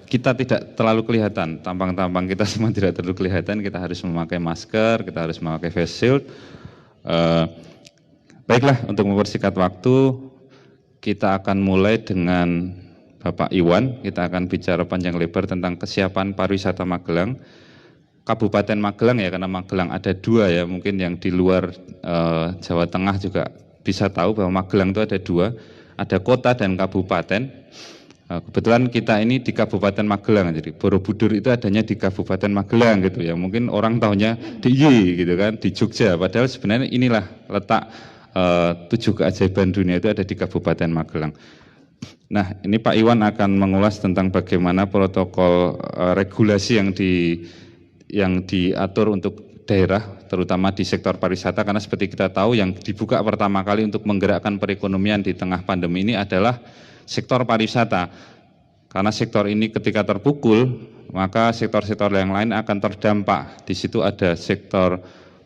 kita tidak terlalu kelihatan, tampang-tampang kita semua tidak terlalu kelihatan, kita harus memakai masker, kita harus memakai face shield. Baiklah, untuk mempersingkat waktu, kita akan mulai dengan Bapak Iwan. Kita akan bicara panjang lebar tentang kesiapan pariwisata Magelang. Kabupaten Magelang ya, karena Magelang ada 2 ya, mungkin yang di luar Jawa Tengah juga bisa tahu bahwa Magelang itu ada 2, ada kota dan kabupaten. Kebetulan kita ini di Kabupaten Magelang, jadi Borobudur itu adanya di Kabupaten Magelang gitu ya. Mungkin orang tahunya di gitu kan, di Jogja. Padahal sebenarnya inilah letak 7 keajaiban dunia itu ada di Kabupaten Magelang. Nah, ini Pak Iwan akan mengulas tentang bagaimana protokol regulasi yang diatur untuk daerah, terutama di sektor pariwisata, karena seperti kita tahu yang dibuka pertama kali untuk menggerakkan perekonomian di tengah pandemi ini adalah sektor pariwisata. Karena sektor ini ketika terpukul, maka sektor-sektor yang lain akan terdampak. Di situ ada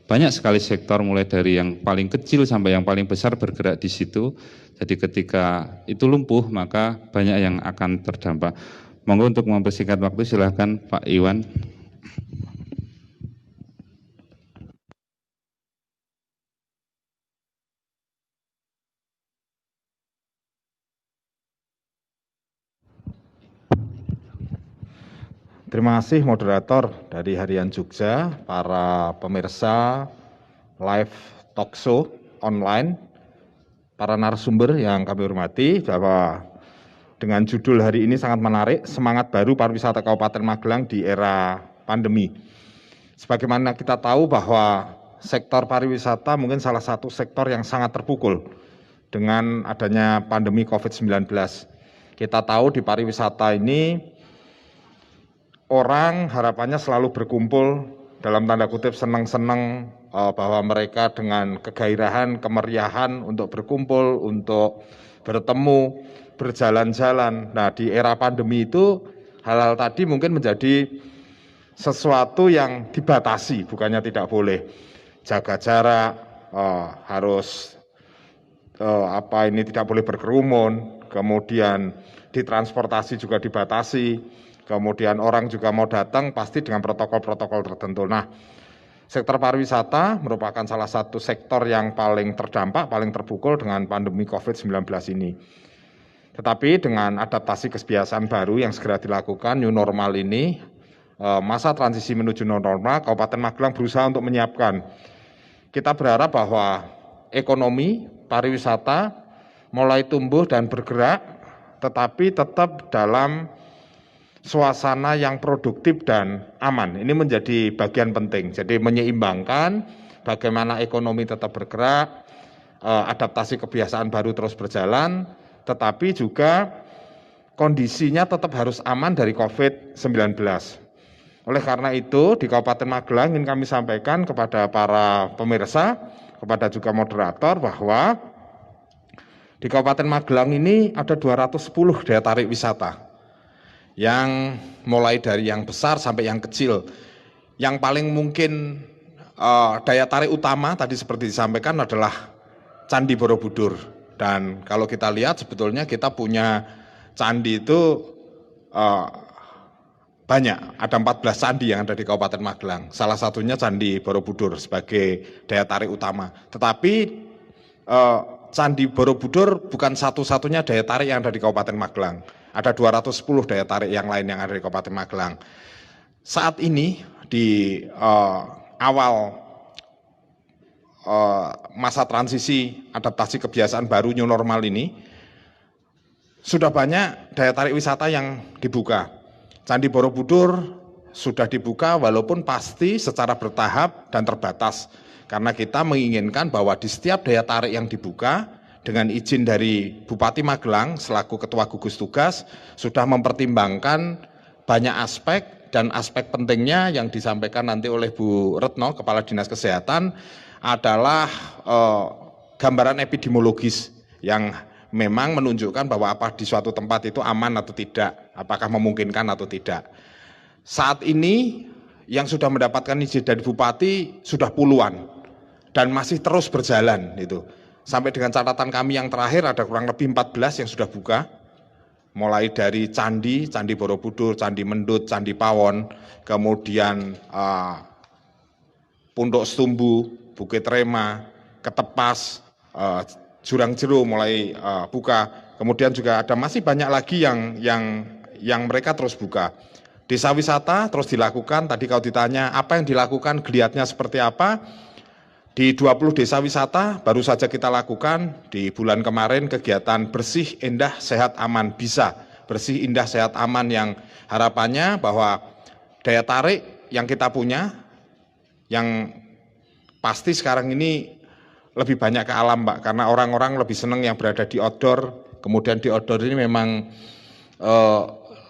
banyak sekali sektor, mulai dari yang paling kecil sampai yang paling besar bergerak di situ. Jadi ketika itu lumpuh, maka banyak yang akan terdampak. Monggo untuk mempersingkat waktu, silahkan Pak Iwan. Terima kasih moderator dari Harian Jogja, para pemirsa live talk show online, para narasumber yang kami hormati, bahwa dengan judul hari ini sangat menarik, semangat baru pariwisata Kabupaten Magelang di era pandemi. Sebagaimana kita tahu bahwa sektor pariwisata mungkin salah satu sektor yang sangat terpukul dengan adanya pandemi COVID-19. Kita tahu di pariwisata ini orang harapannya selalu berkumpul, dalam tanda kutip senang-senang, bahwa mereka dengan kegairahan, kemeriahan untuk berkumpul, untuk bertemu, berjalan-jalan. Nah, di era pandemi itu hal-hal tadi mungkin menjadi sesuatu yang dibatasi, bukannya tidak boleh. Jaga jarak, harus tidak boleh berkerumun, kemudian di transportasi juga dibatasi. Kemudian orang juga mau datang pasti dengan protokol-protokol tertentu. Nah, sektor pariwisata merupakan salah satu sektor yang paling terdampak, paling terpukul dengan pandemi COVID-19 ini. Tetapi dengan adaptasi kebiasaan baru yang segera dilakukan, new normal ini, masa transisi menuju new normal, Kabupaten Magelang berusaha untuk menyiapkan. Kita berharap bahwa ekonomi pariwisata mulai tumbuh dan bergerak, tetapi tetap dalam suasana yang produktif dan aman. Ini menjadi bagian penting. Jadi menyeimbangkan bagaimana ekonomi tetap bergerak, adaptasi kebiasaan baru terus berjalan, tetapi juga kondisinya tetap harus aman dari COVID-19. Oleh karena itu, di Kabupaten Magelang ingin kami sampaikan kepada para pemirsa, kepada juga moderator, bahwa di Kabupaten Magelang ini ada 210 daya tarik wisata, yang mulai dari yang besar sampai yang kecil. Yang paling mungkin daya tarik utama tadi seperti disampaikan adalah Candi Borobudur. Dan kalau kita lihat sebetulnya kita punya candi itu banyak, ada 14 candi yang ada di Kabupaten Magelang. Salah satunya Candi Borobudur sebagai daya tarik utama. Tetapi Candi Borobudur bukan satu-satunya daya tarik yang ada di Kabupaten Magelang. Ada 210 daya tarik yang lain yang ada di Kabupaten Magelang. Saat ini di awal masa transisi adaptasi kebiasaan baru new normal ini, sudah banyak daya tarik wisata yang dibuka. Candi Borobudur sudah dibuka walaupun pasti secara bertahap dan terbatas. Karena kita menginginkan bahwa di setiap daya tarik yang dibuka, dengan izin dari Bupati Magelang selaku Ketua Gugus Tugas, sudah mempertimbangkan banyak aspek, dan aspek pentingnya yang disampaikan nanti oleh Bu Retno, Kepala Dinas Kesehatan, adalah gambaran epidemiologis yang memang menunjukkan bahwa apa di suatu tempat itu aman atau tidak, apakah memungkinkan atau tidak. Saat ini yang sudah mendapatkan izin dari Bupati sudah puluhan dan masih terus berjalan itu. Sampai dengan catatan kami yang terakhir ada kurang lebih 14 yang sudah buka, mulai dari Candi Borobudur, Candi Mendut, Candi Pawon, kemudian Punduk Setumbu, Bukit Rema, Ketepas, Jurang Jeru mulai buka. Kemudian juga ada masih banyak lagi yang mereka terus buka. Desa wisata terus dilakukan. Tadi kalau ditanya apa yang dilakukan, geliatnya seperti apa? Di 20 desa wisata baru saja kita lakukan di bulan kemarin kegiatan bersih, indah, sehat, aman, bisa. Bersih, indah, sehat, aman yang harapannya bahwa daya tarik yang kita punya, yang pasti sekarang ini lebih banyak ke alam, Mbak, karena orang-orang lebih senang yang berada di outdoor. Kemudian di outdoor ini memang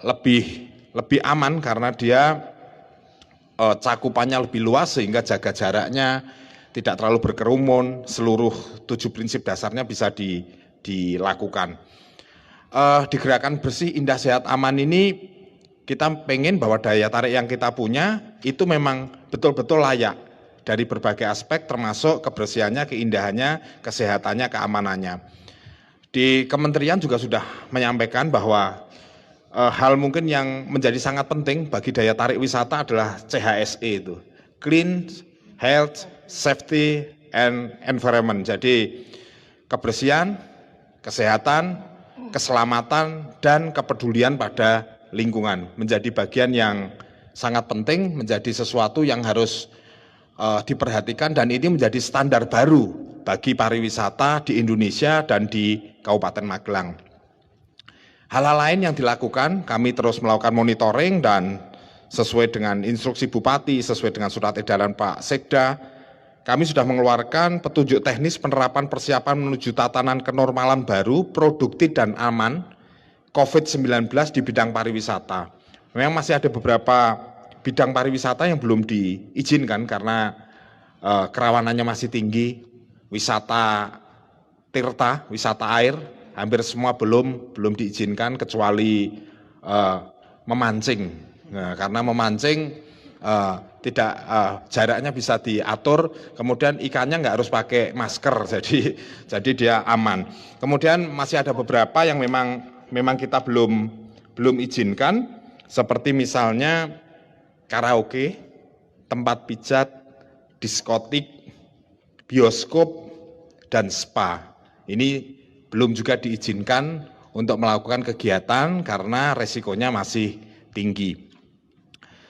lebih aman karena dia cakupannya lebih luas sehingga jaga jaraknya, tidak terlalu berkerumun, seluruh 7 prinsip dasarnya bisa dilakukan. Di gerakan bersih, indah, sehat, aman ini kita pengen bahwa daya tarik yang kita punya itu memang betul-betul layak dari berbagai aspek termasuk kebersihannya, keindahannya, kesehatannya, keamanannya. Di kementerian juga sudah menyampaikan bahwa hal mungkin yang menjadi sangat penting bagi daya tarik wisata adalah CHSE itu, Clean, Health, Safety, and Environment. Jadi kebersihan, kesehatan, keselamatan, dan kepedulian pada lingkungan menjadi bagian yang sangat penting, menjadi sesuatu yang harus diperhatikan dan ini menjadi standar baru bagi pariwisata di Indonesia dan di Kabupaten Magelang. Hal-hal lain yang dilakukan, kami terus melakukan monitoring dan sesuai dengan instruksi Bupati, sesuai dengan surat edaran Pak Sekda, kami sudah mengeluarkan petunjuk teknis penerapan persiapan menuju tatanan kenormalan baru, produktif dan aman COVID-19 di bidang pariwisata. Memang masih ada beberapa bidang pariwisata yang belum diizinkan karena kerawanannya masih tinggi. Wisata tirta, wisata air, hampir semua belum diizinkan kecuali memancing. Nah, karena memancing tidak jaraknya bisa diatur, kemudian ikannya nggak harus pakai masker, jadi dia aman. Kemudian masih ada beberapa yang memang kita belum izinkan, seperti misalnya karaoke, tempat pijat, diskotik, bioskop, dan spa. Ini belum juga diizinkan untuk melakukan kegiatan karena resikonya masih tinggi.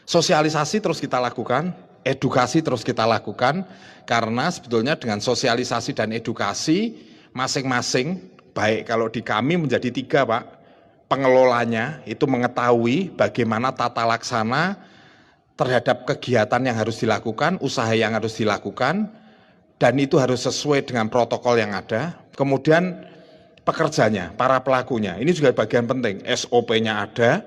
Sosialisasi terus kita lakukan, edukasi terus kita lakukan, karena sebetulnya dengan sosialisasi dan edukasi masing-masing, baik kalau di kami menjadi 3, Pak, pengelolanya itu mengetahui bagaimana tata laksana terhadap kegiatan yang harus dilakukan, usaha yang harus dilakukan, dan itu harus sesuai dengan protokol yang ada. Kemudian pekerjanya, para pelakunya, ini juga bagian penting, SOP-nya ada,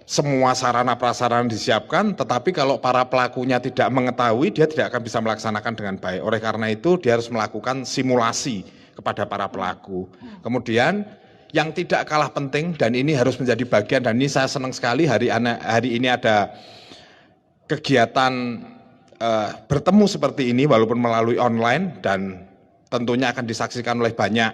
semua sarana prasarana disiapkan, tetapi kalau para pelakunya tidak mengetahui, dia tidak akan bisa melaksanakan dengan baik. Oleh karena itu, dia harus melakukan simulasi kepada para pelaku. Kemudian yang tidak kalah penting dan ini harus menjadi bagian, dan ini saya senang sekali hari ini ada kegiatan bertemu seperti ini walaupun melalui online dan tentunya akan disaksikan oleh banyak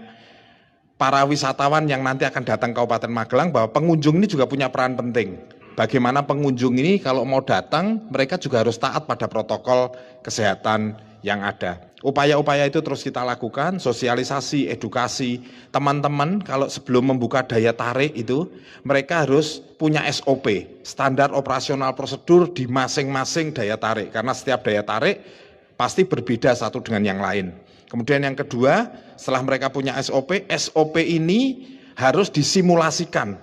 para wisatawan yang nanti akan datang ke Kabupaten Magelang, bahwa pengunjung ini juga punya peran penting. Bagaimana pengunjung ini kalau mau datang, mereka juga harus taat pada protokol kesehatan yang ada. Upaya-upaya itu terus kita lakukan, sosialisasi, edukasi. Teman-teman kalau sebelum membuka daya tarik itu, mereka harus punya SOP, standar operasional prosedur di masing-masing daya tarik. Karena setiap daya tarik pasti berbeda satu dengan yang lain. Kemudian yang kedua, setelah mereka punya SOP, SOP ini harus disimulasikan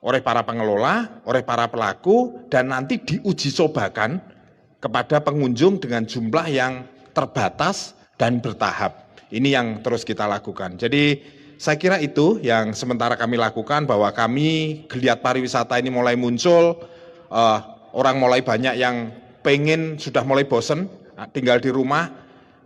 oleh para pengelola, oleh para pelaku, dan nanti diuji cobakan kepada pengunjung dengan jumlah yang terbatas dan bertahap. Ini yang terus kita lakukan. Jadi saya kira itu yang sementara kami lakukan, bahwa kami geliat pariwisata ini mulai muncul, orang mulai banyak yang pengen, sudah mulai bosen tinggal di rumah,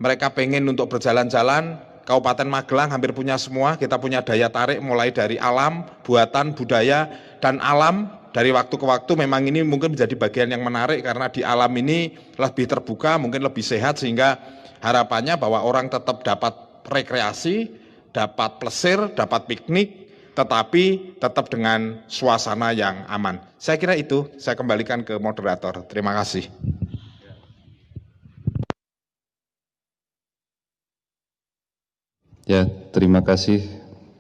mereka pengen untuk berjalan-jalan. Kabupaten Magelang hampir punya semua, kita punya daya tarik mulai dari alam, buatan, budaya, dan alam. Dari waktu ke waktu memang ini mungkin menjadi bagian yang menarik karena di alam ini lebih terbuka, mungkin lebih sehat, sehingga harapannya bahwa orang tetap dapat rekreasi, dapat plesir, dapat piknik, tetapi tetap dengan suasana yang aman. Saya kira itu, saya kembalikan ke moderator. Terima kasih. Ya, terima kasih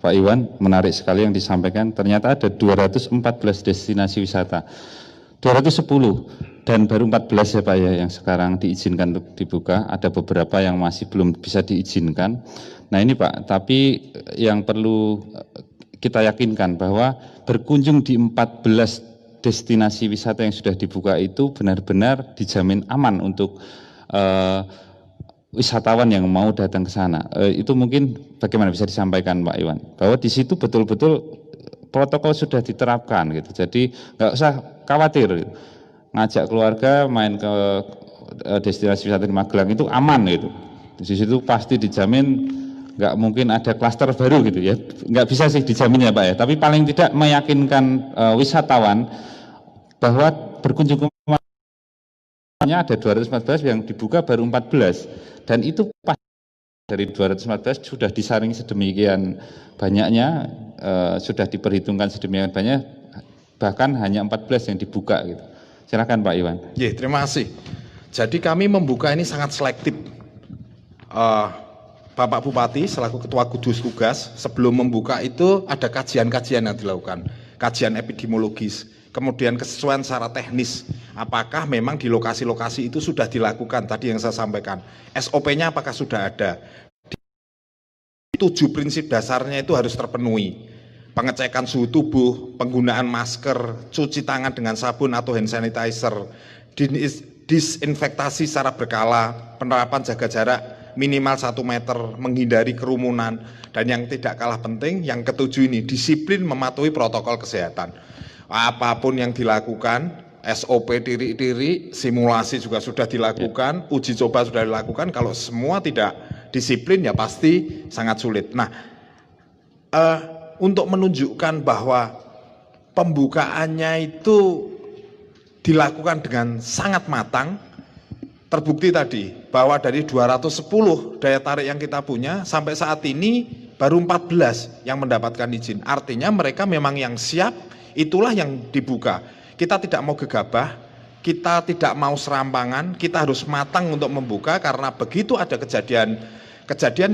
Pak Iwan, menarik sekali yang disampaikan. Ternyata ada 214 destinasi wisata, 210 dan baru 14 ya Pak ya yang sekarang diizinkan untuk dibuka. Ada beberapa yang masih belum bisa diizinkan. Nah ini Pak, tapi yang perlu kita yakinkan bahwa berkunjung di 14 destinasi wisata yang sudah dibuka itu benar-benar dijamin aman untuk wisatawan yang mau datang ke sana. Itu mungkin bagaimana bisa disampaikan Pak Iwan, bahwa di situ betul-betul protokol sudah diterapkan gitu. Jadi nggak usah khawatir gitu. Ngajak keluarga main ke destinasi wisata di Magelang itu aman gitu. Di situ pasti dijamin nggak mungkin ada klaster baru gitu ya. Nggak bisa sih dijamin ya Pak ya. Tapi paling tidak meyakinkan wisatawan bahwa berkunjung ke ada 214 yang dibuka baru 14 dan itu pas dari 214 sudah disaring sedemikian banyaknya, sudah diperhitungkan sedemikian banyak, bahkan hanya 14 yang dibuka gitu. Silakan Pak Iwan. Ya, terima kasih. Jadi kami membuka ini sangat selektif. Bapak Bupati selaku Ketua Gugus Tugas sebelum membuka itu ada kajian-kajian yang dilakukan, kajian epidemiologis, kemudian kesesuaian secara teknis, apakah memang di lokasi-lokasi itu sudah dilakukan tadi yang saya sampaikan, SOP-nya apakah sudah ada, 7 prinsip dasarnya itu harus terpenuhi, pengecekan suhu tubuh, penggunaan masker, cuci tangan dengan sabun atau hand sanitizer, disinfektasi secara berkala, penerapan jaga jarak minimal 1 meter, menghindari kerumunan, dan yang tidak kalah penting, yang ke-7 ini, disiplin mematuhi protokol kesehatan. Apapun yang dilakukan, SOP diri-diri, simulasi juga sudah dilakukan, uji coba sudah dilakukan, kalau semua tidak disiplin ya pasti sangat sulit. Nah, untuk menunjukkan bahwa pembukaannya itu dilakukan dengan sangat matang, terbukti tadi bahwa dari 210 daya tarik yang kita punya, sampai saat ini baru 14 yang mendapatkan izin. Artinya mereka memang yang siap, itulah yang dibuka. Kita tidak mau gegabah, kita tidak mau serampangan, kita harus matang untuk membuka, karena begitu ada kejadian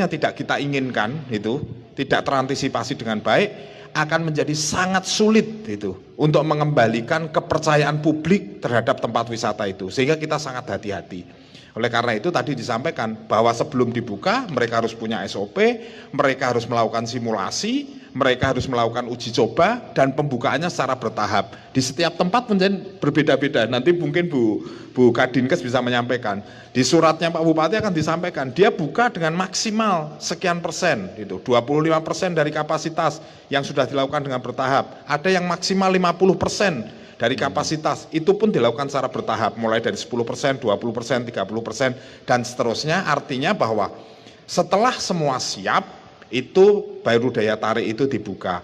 yang tidak kita inginkan, itu tidak terantisipasi dengan baik, akan menjadi sangat sulit itu untuk mengembalikan kepercayaan publik terhadap tempat wisata itu, sehingga kita sangat hati-hati. Oleh karena itu tadi disampaikan bahwa sebelum dibuka mereka harus punya SOP, mereka harus melakukan simulasi, mereka harus melakukan uji coba, dan pembukaannya secara bertahap. Di setiap tempat menjadi berbeda-beda. Nanti mungkin Bu Kadinkes bisa menyampaikan. Di suratnya Pak Bupati akan disampaikan, dia buka dengan maksimal sekian persen, itu 25% dari kapasitas yang sudah dilakukan dengan bertahap. Ada yang maksimal 50% dari kapasitas, itu pun dilakukan secara bertahap, mulai dari 10%, 20%, 30%, dan seterusnya. Artinya bahwa setelah semua siap, itu baru daya tarik itu dibuka.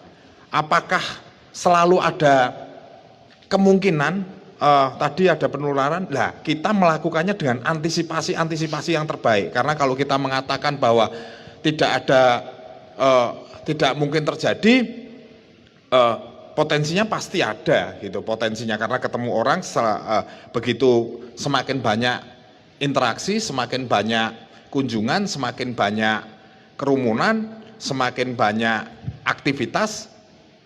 Apakah selalu ada kemungkinan tadi ada penularan? Nah, kita melakukannya dengan antisipasi yang terbaik. Karena kalau kita mengatakan bahwa tidak mungkin terjadi, potensinya pasti ada gitu, potensinya, karena ketemu orang begitu semakin banyak interaksi, semakin banyak kunjungan, semakin banyak kerumunan, semakin banyak aktivitas,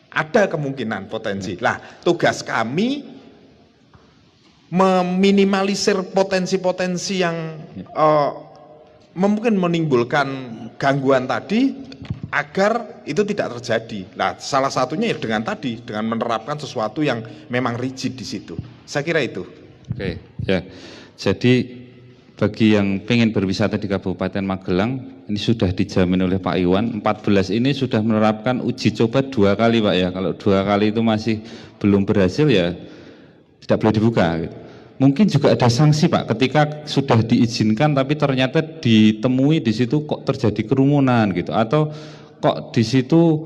ada kemungkinan potensi. Nah, tugas kami meminimalisir potensi-potensi yang mungkin menimbulkan gangguan tadi, agar itu tidak terjadi. Nah, salah satunya ya dengan menerapkan sesuatu yang memang rigid di situ. Saya kira itu. Oke, ya. Jadi bagi yang pengen berwisata di Kabupaten Magelang, ini sudah dijamin oleh Pak Iwan. 14 ini sudah menerapkan uji coba 2 kali Pak ya. Kalau 2 kali itu masih belum berhasil ya tidak boleh dibuka. Gitu. Mungkin juga ada sanksi Pak, ketika sudah diizinkan tapi ternyata ditemui di situ kok terjadi kerumunan gitu, atau kok di situ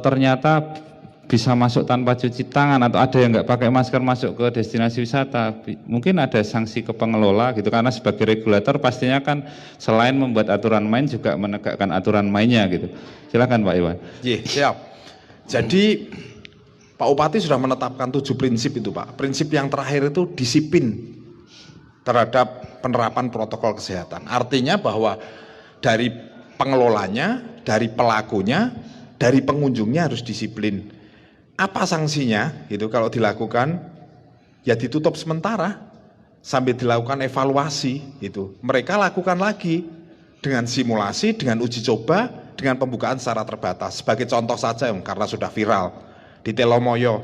ternyata bisa masuk tanpa cuci tangan, atau ada yang nggak pakai masker masuk ke destinasi wisata, mungkin ada sanksi ke pengelola gitu, karena sebagai regulator pastinya kan selain membuat aturan main juga menegakkan aturan mainnya gitu. Silakan Pak Iwan. Siap. Jadi Pak Bupati sudah menetapkan 7 prinsip itu Pak. Prinsip yang terakhir itu disiplin terhadap penerapan protokol kesehatan. Artinya bahwa dari pengelolanya, dari pelakunya, dari pengunjungnya harus disiplin. Apa sanksinya? Itu kalau dilakukan ya ditutup sementara sambil dilakukan evaluasi itu. Mereka lakukan lagi dengan simulasi, dengan uji coba, dengan pembukaan secara terbatas. Sebagai contoh saja karena sudah viral di Telomoyo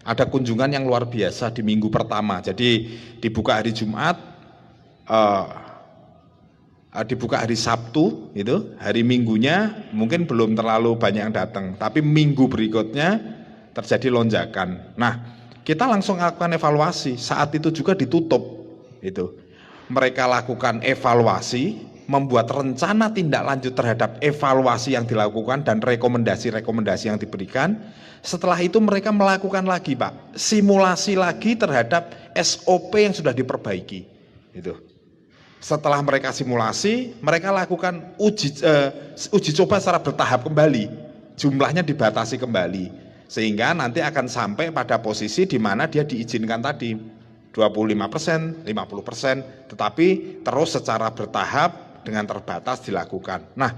ada kunjungan yang luar biasa di minggu pertama. Jadi dibuka hari Jumat, dibuka hari Sabtu, itu hari Minggunya mungkin belum terlalu banyak yang datang, tapi minggu berikutnya terjadi lonjakan. Nah, kita langsung lakukan evaluasi. Saat itu juga ditutup. Itu mereka lakukan evaluasi, membuat rencana tindak lanjut terhadap evaluasi yang dilakukan dan rekomendasi-rekomendasi yang diberikan. Setelah itu mereka melakukan lagi Pak, simulasi lagi terhadap SOP yang sudah diperbaiki. Itu. Setelah mereka simulasi, mereka lakukan uji coba secara bertahap kembali. Jumlahnya dibatasi kembali. Sehingga nanti akan sampai pada posisi di mana dia diizinkan tadi 25%, 50%, tetapi terus secara bertahap dengan terbatas dilakukan. Nah,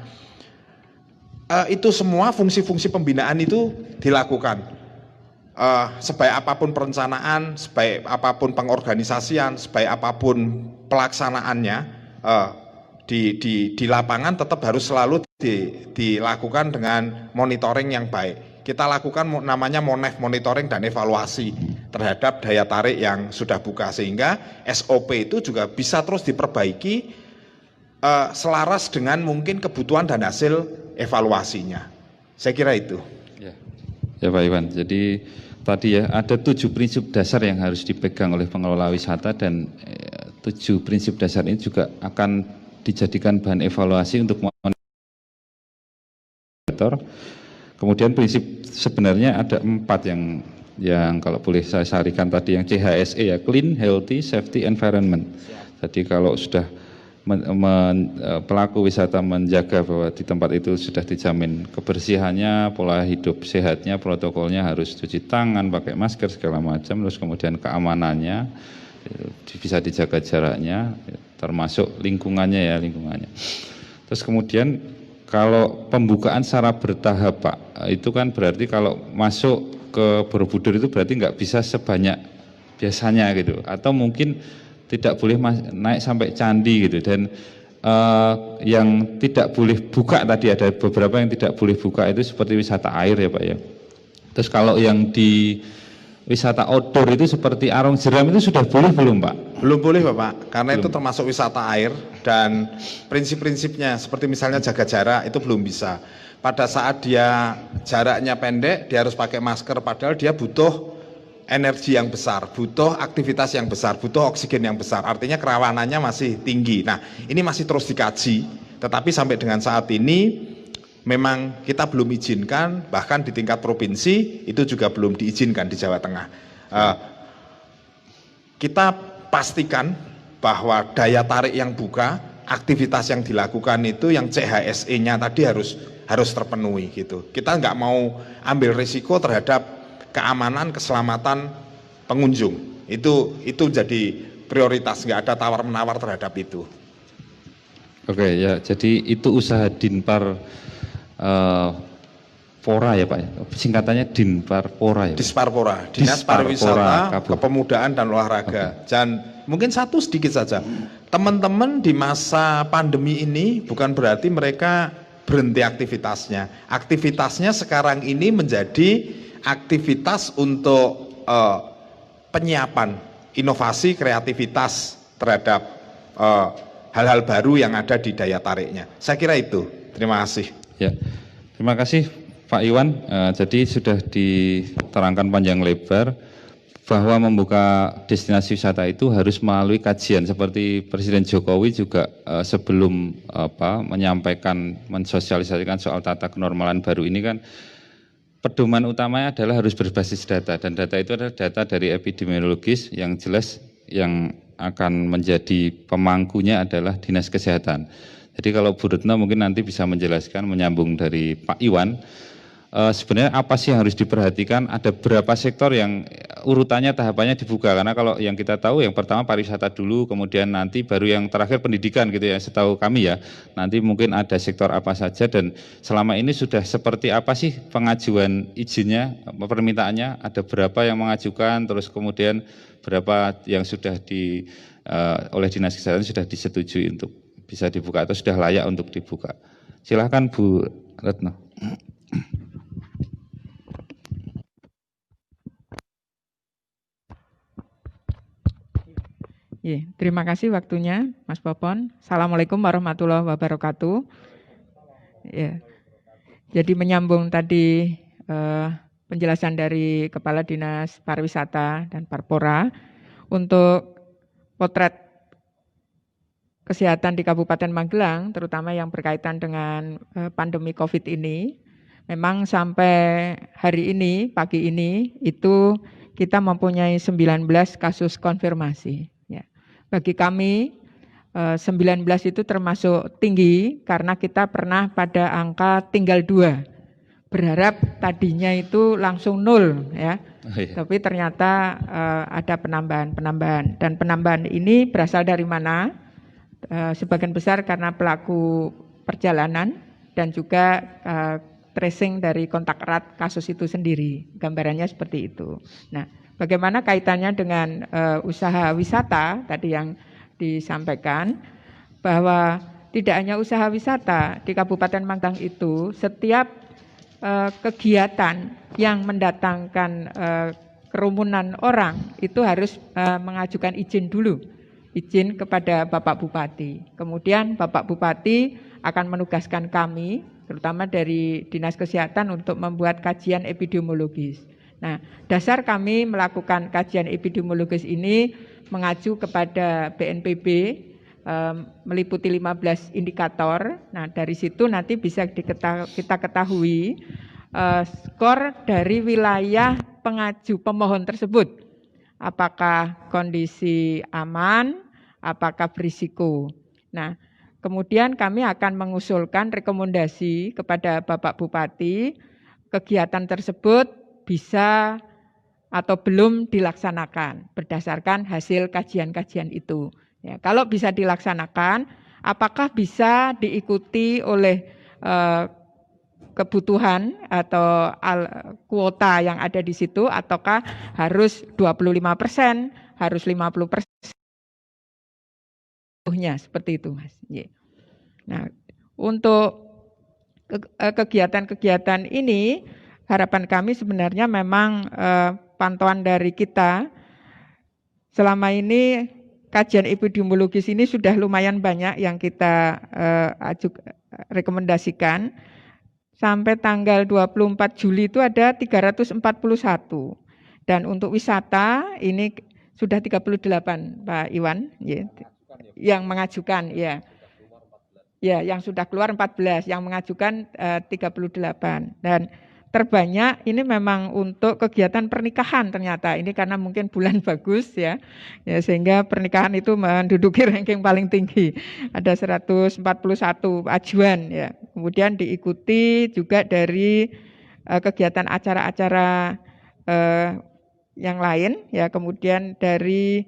itu semua fungsi-fungsi pembinaan itu dilakukan. Sebaik apapun perencanaan, sebaik apapun pengorganisasian, sebaik apapun pelaksanaannya, di lapangan tetap harus selalu dilakukan dengan monitoring yang baik. Kita lakukan namanya monitoring dan evaluasi terhadap daya tarik yang sudah buka, sehingga SOP itu juga bisa terus diperbaiki selaras dengan mungkin kebutuhan dan hasil evaluasinya. Saya kira itu. Ya Pak Iwan, jadi tadi ya ada 7 prinsip dasar yang harus dipegang oleh pengelola wisata, dan 7 prinsip dasar ini juga akan dijadikan bahan evaluasi untuk monitor. Kemudian prinsip sebenarnya ada 4 yang kalau boleh saya sarikan tadi, yang CHSE ya, Clean, Healthy, Safety, Environment. Jadi kalau sudah pelaku wisata menjaga bahwa di tempat itu sudah dijamin kebersihannya, pola hidup sehatnya, protokolnya harus cuci tangan, pakai masker segala macam, terus kemudian keamanannya bisa dijaga jaraknya, termasuk lingkungannya. Terus kemudian kalau pembukaan secara bertahap Pak, itu kan berarti kalau masuk ke Borobudur itu berarti nggak bisa sebanyak biasanya gitu, atau mungkin tidak boleh naik sampai candi gitu, dan yang tidak boleh buka tadi ada beberapa yang tidak boleh buka itu seperti wisata air ya Pak ya. Terus kalau yang di wisata outdoor itu seperti Arung Jeram itu sudah boleh belum Pak? Belum boleh Bapak, karena belum. Itu termasuk wisata air dan prinsip-prinsipnya seperti misalnya jaga jarak itu belum bisa. Pada saat dia jaraknya pendek dia harus pakai masker, padahal dia butuh energi yang besar, butuh aktivitas yang besar, butuh oksigen yang besar, artinya kerawanannya masih tinggi. Nah, ini masih terus dikaji, tetapi sampai dengan saat ini memang kita belum izinkan, bahkan di tingkat provinsi itu juga belum diizinkan di Jawa Tengah. Kita pastikan bahwa daya tarik yang buka, aktivitas yang dilakukan itu yang CHSE-nya tadi harus terpenuhi gitu. Kita nggak mau ambil risiko terhadap keamanan, keselamatan pengunjung. Itu jadi prioritas, nggak ada tawar-menawar terhadap itu. Oke ya, jadi itu usaha Dinpar Pora ya Pak, singkatannya Dinparpora ya. Disparpora, Dinas Pariwisata, Kepemudaan dan Olahraga. Dan mungkin satu sedikit saja, teman-teman di masa pandemi ini bukan berarti mereka berhenti aktivitasnya. Aktivitasnya sekarang ini menjadi aktivitas untuk penyiapan, inovasi, kreativitas terhadap hal-hal baru yang ada di daya tariknya. Saya kira itu. Terima kasih. Ya, terima kasih Pak Iwan. Jadi sudah diterangkan panjang lebar bahwa membuka destinasi wisata itu harus melalui kajian, seperti Presiden Jokowi juga sebelum menyampaikan, mensosialisasikan soal tata kenormalan baru ini kan, pedoman utamanya adalah harus berbasis data, dan data itu adalah data dari epidemiologis yang jelas yang akan menjadi pemangkunya adalah Dinas Kesehatan. Jadi kalau Bu Retno mungkin nanti bisa menjelaskan, menyambung dari Pak Iwan, sebenarnya apa sih yang harus diperhatikan? Ada berapa sektor yang urutannya tahapannya dibuka? Karena kalau yang kita tahu yang pertama pariwisata dulu, kemudian nanti baru yang terakhir pendidikan gitu ya. Setahu kami ya, nanti mungkin ada sektor apa saja dan selama ini sudah seperti apa sih pengajuan izinnya, permintaannya? Ada berapa yang mengajukan, terus kemudian berapa yang sudah oleh Dinas Kesehatan sudah disetujui untuk bisa dibuka atau sudah layak untuk dibuka? Silahkan Bu Retno. Terima kasih waktunya, Mas Popon. Assalamualaikum warahmatullahi wabarakatuh. Ya, jadi menyambung tadi penjelasan dari Kepala Dinas Pariwisata dan Parpora untuk potret kesehatan di Kabupaten Magelang, terutama yang berkaitan dengan pandemi COVID ini. Memang sampai hari ini, pagi ini, itu kita mempunyai 19 kasus konfirmasi. Bagi kami 19 itu termasuk tinggi karena kita pernah pada angka tinggal 2. Berharap tadinya itu langsung 0 ya. Oh, iya. Tapi ternyata ada penambahan dan penambahan ini berasal dari mana? Sebagian besar karena pelaku perjalanan dan juga tracing dari kontak erat kasus itu sendiri. Gambarannya seperti itu. Nah, bagaimana kaitannya dengan usaha wisata tadi yang disampaikan bahwa tidak hanya usaha wisata di Kabupaten Magelang itu setiap kegiatan yang mendatangkan kerumunan orang itu harus mengajukan izin dulu, izin kepada Bapak Bupati. Kemudian Bapak Bupati akan menugaskan kami, terutama dari Dinas Kesehatan untuk membuat kajian epidemiologis. Nah, dasar kami melakukan kajian epidemiologis ini mengacu kepada BNPB meliputi 15 indikator. Nah, dari situ nanti bisa kita ketahui skor dari wilayah pengaju pemohon tersebut. Apakah kondisi aman, apakah berisiko. Nah, kemudian kami akan mengusulkan rekomendasi kepada Bapak Bupati kegiatan tersebut bisa atau belum dilaksanakan berdasarkan hasil kajian-kajian itu. Ya, kalau bisa dilaksanakan, apakah bisa diikuti oleh kebutuhan atau kuota yang ada di situ, ataukah harus 25%, harus 50%? Seperti itu, Mas. Nah, untuk kegiatan-kegiatan ini, harapan kami sebenarnya memang pantauan dari kita selama ini kajian epidemiologis ini sudah lumayan banyak yang kita rekomendasikan. Sampai tanggal 24 Juli itu ada 341. Dan untuk wisata ini sudah 38, Pak Iwan, ya, yang mengajukan, ya. Ya, yang sudah keluar 14, yang mengajukan 38. Dan terbanyak ini memang untuk kegiatan pernikahan ternyata. Ini karena mungkin bulan bagus ya. Ya, sehingga pernikahan itu menduduki ranking paling tinggi. Ada 141 ajuan ya. Kemudian diikuti juga dari kegiatan acara-acara yang lain ya, kemudian dari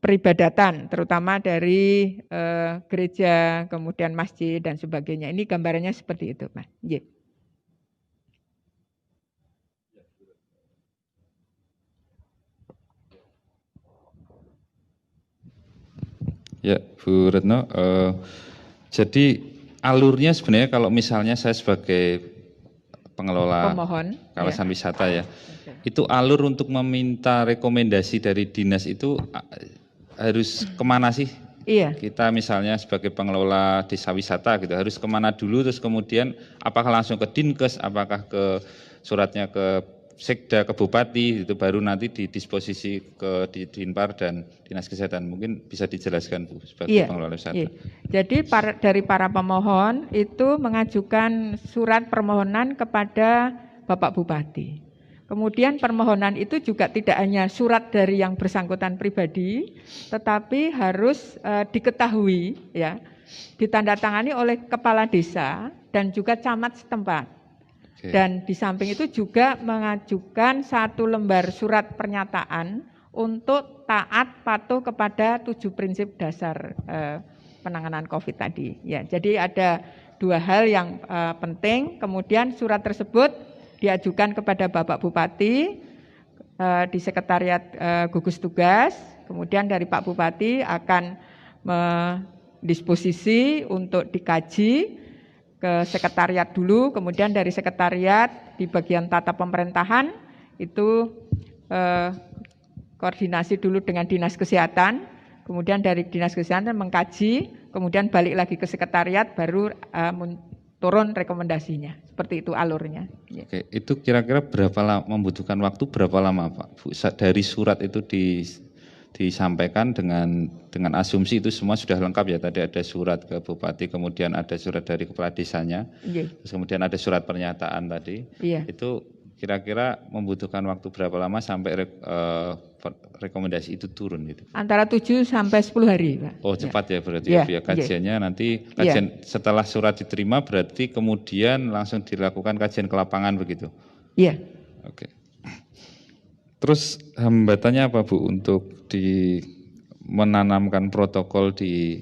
peribadatan, terutama dari gereja, kemudian masjid dan sebagainya. Ini gambarannya seperti itu, Pak. Yeah. Ya, Bu Retno. Jadi alurnya sebenarnya kalau misalnya saya sebagai pengelola pemohon kawasan wisata ya, itu alur untuk meminta rekomendasi dari dinas itu harus kemana sih? Iya. Kita misalnya sebagai pengelola desa wisata gitu, harus kemana dulu, terus kemudian apakah langsung ke Dinkes, apakah ke suratnya ke Sekda, ke Bupati, itu baru nanti didisposisi ke Dinpar dan Dinas Kesehatan. Mungkin bisa dijelaskan Bu sebagai pengelola wisata. Iya. Jadi dari para pemohon itu mengajukan surat permohonan kepada Bapak Bupati. Kemudian permohonan itu juga tidak hanya surat dari yang bersangkutan pribadi, tetapi harus diketahui ya, ditandatangani oleh kepala desa dan juga camat setempat. Dan di samping itu juga mengajukan 1 lembar surat pernyataan untuk taat patuh kepada 7 prinsip dasar penanganan COVID tadi. Ya, jadi ada 2 hal yang penting. Kemudian surat tersebut diajukan kepada Bapak Bupati di Sekretariat Gugus Tugas. Kemudian dari Pak Bupati akan mendisposisi untuk dikaji ke sekretariat dulu, kemudian dari sekretariat di bagian tata pemerintahan itu koordinasi dulu dengan Dinas Kesehatan, kemudian dari Dinas Kesehatan mengkaji, kemudian balik lagi ke sekretariat baru turun rekomendasinya. Seperti itu alurnya. Oke, itu kira-kira membutuhkan waktu berapa lama Pak Bu? Dari surat itu disampaikan dengan asumsi itu semua sudah lengkap ya, tadi ada surat ke Bupati, kemudian ada surat dari kepala desanya, terus kemudian ada surat pernyataan tadi, itu kira-kira membutuhkan waktu berapa lama sampai rekomendasi itu turun gitu? Antara 7 sampai 10 hari Pak. Oh cepat ya berarti ya kajiannya nanti setelah surat diterima berarti kemudian langsung dilakukan kajian ke lapangan begitu? Iya. Oke. Terus hambatannya apa Bu untuk menanamkan protokol di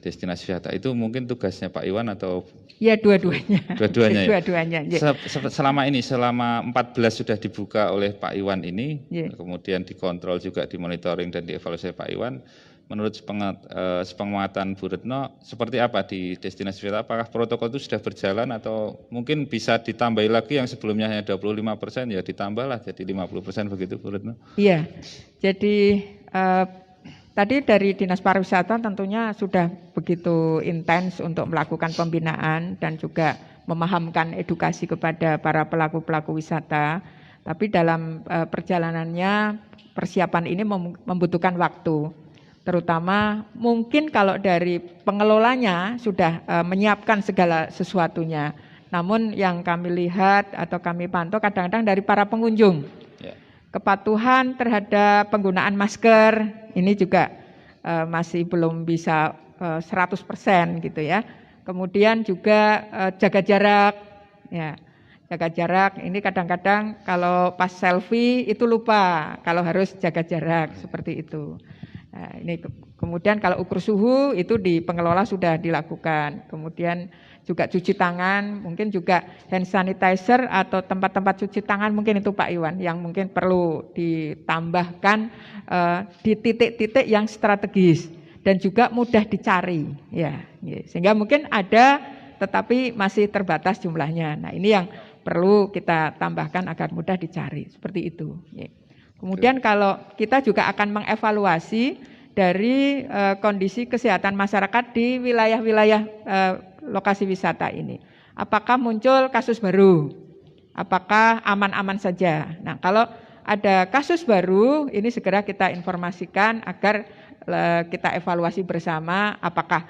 destinasi wisata itu mungkin tugasnya Pak Iwan atau? Ya dua-duanya. Dua-duanya. Ya? Dua-duanya. Ya. Selama 14 sudah dibuka oleh Pak Iwan ini, kemudian dikontrol juga, dimonitoring dan dievaluasi Pak Iwan. Menurut sepengetahuan Bu Retno, seperti apa di destinasi wisata? Apakah protokol itu sudah berjalan atau mungkin bisa ditambahi lagi yang sebelumnya hanya 25% ya ditambahlah jadi 50% begitu Bu Retno? Iya, jadi tadi dari Dinas Pariwisata tentunya sudah begitu intens untuk melakukan pembinaan dan juga memahamkan edukasi kepada para pelaku-pelaku wisata. Tapi dalam perjalanannya persiapan ini membutuhkan waktu. Terutama mungkin kalau dari pengelolanya sudah menyiapkan segala sesuatunya. Namun yang kami lihat atau kami pantau kadang-kadang dari para pengunjung. Kepatuhan terhadap penggunaan masker ini juga masih belum bisa 100% gitu ya. Kemudian juga jaga jarak. Ya, jaga jarak ini kadang-kadang kalau pas selfie itu lupa kalau harus jaga jarak seperti itu. Nah, ini kemudian kalau ukur suhu itu di pengelola sudah dilakukan. Kemudian juga cuci tangan, mungkin juga hand sanitizer atau tempat-tempat cuci tangan mungkin itu Pak Iwan yang mungkin perlu ditambahkan di titik-titik yang strategis dan juga mudah dicari ya. Sehingga mungkin ada tetapi masih terbatas jumlahnya. Nah, ini yang perlu kita tambahkan agar mudah dicari seperti itu. Kemudian kalau kita juga akan mengevaluasi dari kondisi kesehatan masyarakat di wilayah-wilayah lokasi wisata ini. Apakah muncul kasus baru? Apakah aman-aman saja? Nah, kalau ada kasus baru, ini segera kita informasikan agar kita evaluasi bersama apakah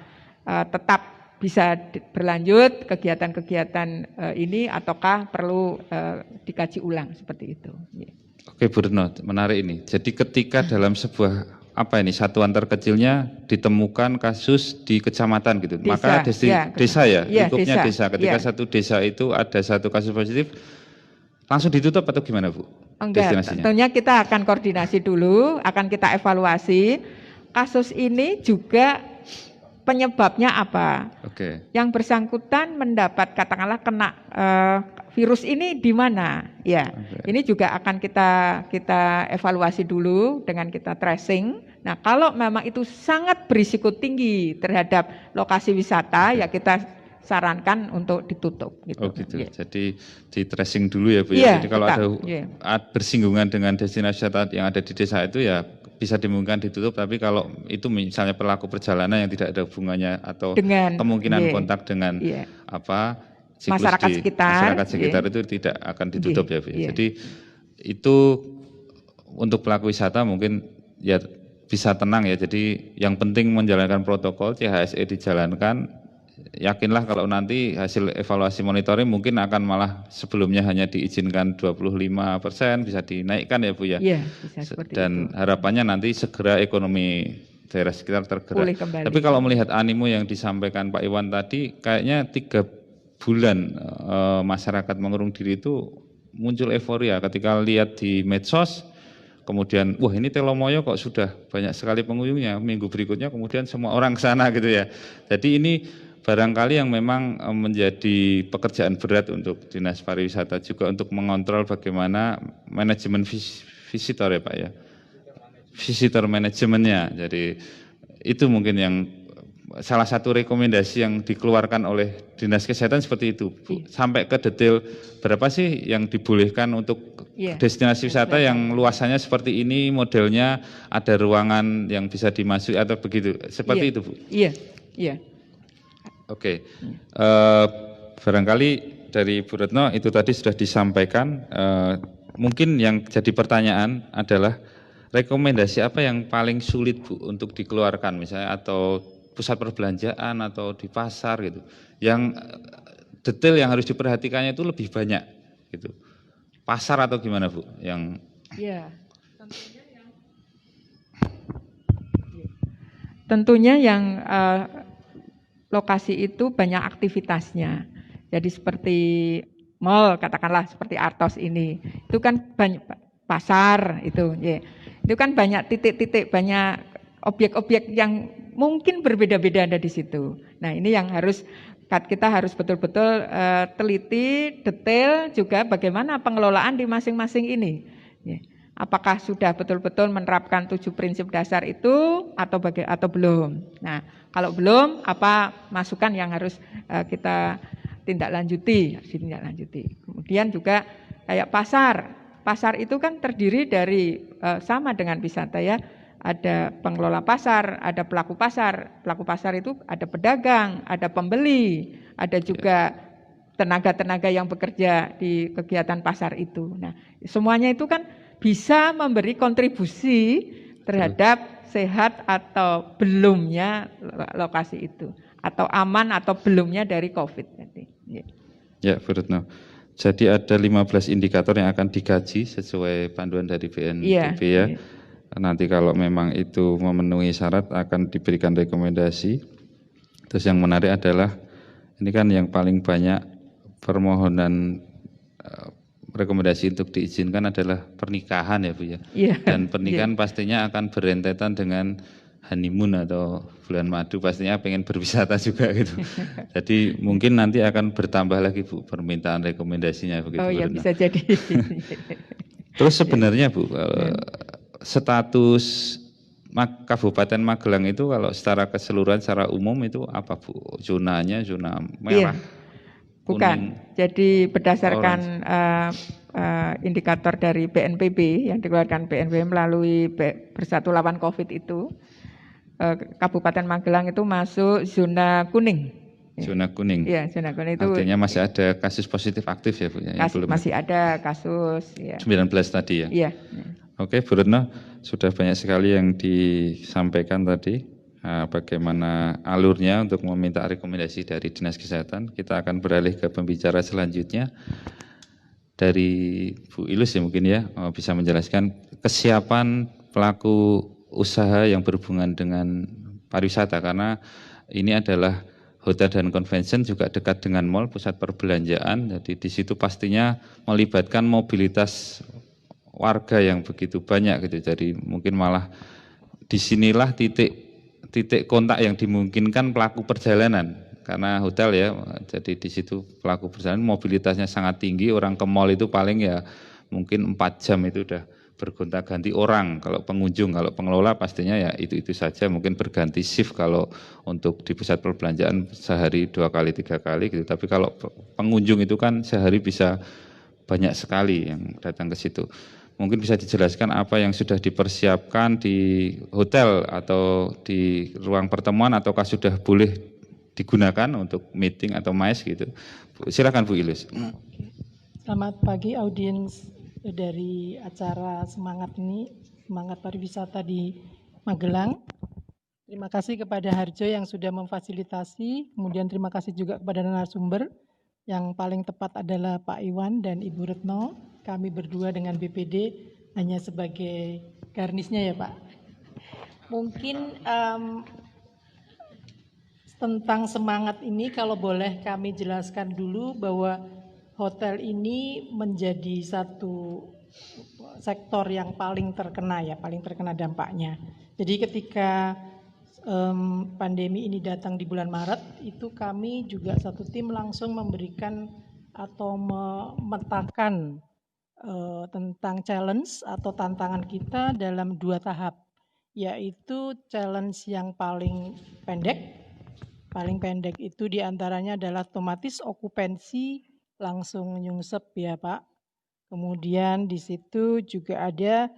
tetap bisa berlanjut kegiatan-kegiatan ini ataukah perlu dikaji ulang seperti itu. Oke Bu Retno, menarik ini. Jadi ketika dalam sebuah satuan terkecilnya ditemukan kasus di kecamatan gitu, maka desa ya, lingkupnya desa. Ketika satu desa itu ada satu kasus positif, langsung ditutup atau gimana Bu? Enggak, tentunya kita akan koordinasi dulu, akan kita evaluasi kasus ini juga penyebabnya apa. Yang bersangkutan mendapat katakanlah kena virus ini di mana? Ya, ini juga akan kita evaluasi dulu dengan kita tracing. Nah, kalau memang itu sangat berisiko tinggi terhadap lokasi wisata, ya kita sarankan untuk ditutup. Gitu. Oh gitu. Jadi di tracing dulu ya Bu. Ya. Jadi kalau ada bersinggungan dengan destinasi wisata yang ada di desa itu ya bisa dimungkinkan ditutup. Tapi kalau itu misalnya pelaku perjalanan yang tidak ada hubungannya atau dengan, kemungkinan kontak dengan masyarakat sekitar itu tidak akan ditutup ya Bu. Jadi itu untuk pelaku wisata mungkin ya bisa tenang ya. Jadi yang penting menjalankan protokol CHSE dijalankan. Yakinlah kalau nanti hasil evaluasi monitoring mungkin akan malah sebelumnya hanya diizinkan 25%, bisa dinaikkan ya Bu ya. Iya, bisa seperti dan itu. Harapannya nanti segera ekonomi daerah sekitar tergerak. Tapi kalau melihat animo yang disampaikan Pak Iwan tadi, kayaknya 3 bulan masyarakat mengurung diri itu muncul euforia ketika lihat di medsos, kemudian wah ini Telomoyo kok sudah banyak sekali pengunjungnya, minggu berikutnya kemudian semua orang ke sana gitu ya. Jadi ini barangkali yang memang menjadi pekerjaan berat untuk Dinas Pariwisata juga untuk mengontrol bagaimana manajemen visitor ya Pak ya, visitor manajemennya. Jadi itu mungkin yang salah satu rekomendasi yang dikeluarkan oleh Dinas Kesehatan seperti itu, Bu. Sampai ke detail berapa sih yang dibolehkan untuk destinasi wisata yang luasannya seperti ini, modelnya ada ruangan yang bisa dimasuki atau begitu, seperti itu Bu. Iya. Oke, barangkali dari Bu Retno itu tadi sudah disampaikan. Mungkin yang jadi pertanyaan adalah rekomendasi apa yang paling sulit Bu untuk dikeluarkan misalnya, atau pusat perbelanjaan atau di pasar gitu, yang detail yang harus diperhatikannya itu lebih banyak gitu. Pasar atau gimana Bu? Yang tentunya yang lokasi itu banyak aktivitasnya. Jadi seperti mall, katakanlah seperti Artos ini, itu kan banyak pasar itu, itu kan banyak titik-titik, banyak objek-objek yang mungkin berbeda-beda ada di situ. Nah ini yang kita harus betul-betul teliti, detail juga bagaimana pengelolaan di masing-masing ini. Apakah sudah betul-betul menerapkan 7 prinsip dasar itu atau belum? Nah, kalau belum, apa masukan yang harus kita tindak lanjuti? Kemudian juga kayak pasar itu kan terdiri dari sama dengan wisata ya. Ada pengelola pasar, ada pelaku pasar. Pelaku pasar itu ada pedagang, ada pembeli, ada juga tenaga-tenaga yang bekerja di kegiatan pasar itu. Nah, semuanya itu kan bisa memberi kontribusi terhadap sehat atau belumnya lokasi itu, atau aman atau belumnya dari COVID. Ya, Bu Retno. Jadi ada 15 indikator yang akan dikaji sesuai panduan dari BNPB ya. Nanti kalau memang itu memenuhi syarat akan diberikan rekomendasi. Terus yang menarik adalah ini kan yang paling banyak permohonan rekomendasi untuk diizinkan adalah pernikahan ya Bu ya. Dan pernikahan pastinya akan berentetan dengan honeymoon atau bulan madu, pastinya pengen berwisata juga gitu. Jadi mungkin nanti akan bertambah lagi Bu permintaan rekomendasinya begitu. Oh iya bisa jadi. Terus sebenarnya Bu, status Kabupaten Magelang itu kalau secara keseluruhan secara umum itu apa Bu? Zonanya zona merah? Bukan. Jadi berdasarkan indikator dari BNPB yang dikeluarkan BNPB melalui Bersatu Lawan COVID itu, Kabupaten Magelang itu masuk zona kuning. Zona kuning. Iya, zona kuning itu. Artinya masih ada kasus positif aktif ya Bu? Masih ada kasus. Ya. 19 tadi ya? Iya. Oke, Bu Retno, sudah banyak sekali yang disampaikan tadi. Bagaimana alurnya untuk meminta rekomendasi dari Dinas Kesehatan. Kita akan beralih ke pembicara selanjutnya dari Bu Ilus ya mungkin ya, bisa menjelaskan kesiapan pelaku usaha yang berhubungan dengan pariwisata, karena ini adalah hotel dan convention juga dekat dengan mall, pusat perbelanjaan, jadi di situ pastinya melibatkan mobilitas warga yang begitu banyak gitu, jadi mungkin malah disinilah titik kontak yang dimungkinkan pelaku perjalanan, karena hotel ya, jadi di situ pelaku perjalanan mobilitasnya sangat tinggi, orang ke mall itu paling ya mungkin 4 jam itu udah bergonta-ganti orang, kalau pengunjung, kalau pengelola pastinya ya itu saja, mungkin berganti shift kalau untuk di pusat perbelanjaan sehari 2 kali 3 kali gitu, tapi kalau pengunjung itu kan sehari bisa banyak sekali yang datang ke situ. Mungkin bisa dijelaskan apa yang sudah dipersiapkan di hotel atau di ruang pertemuan, ataukah sudah boleh digunakan untuk meeting atau MICE gitu. Silakan Bu Ilus. Selamat pagi audiens dari acara Semangat Pariwisata di Magelang. Terima kasih kepada Harjo yang sudah memfasilitasi, kemudian terima kasih juga kepada narasumber. Yang paling tepat adalah Pak Iwan dan Ibu Retno. Kami berdua dengan BPD hanya sebagai garnisnya ya Pak. Mungkin tentang semangat ini kalau boleh kami jelaskan dulu bahwa hotel ini menjadi satu sektor yang paling terkena dampaknya. Jadi ketika pandemi ini datang di bulan Maret, itu kami juga satu tim langsung memberikan atau memetakan tentang challenge atau tantangan kita dalam 2 tahap, yaitu challenge yang paling pendek itu diantaranya adalah otomatis okupansi langsung nyungsep ya Pak. Kemudian di situ juga ada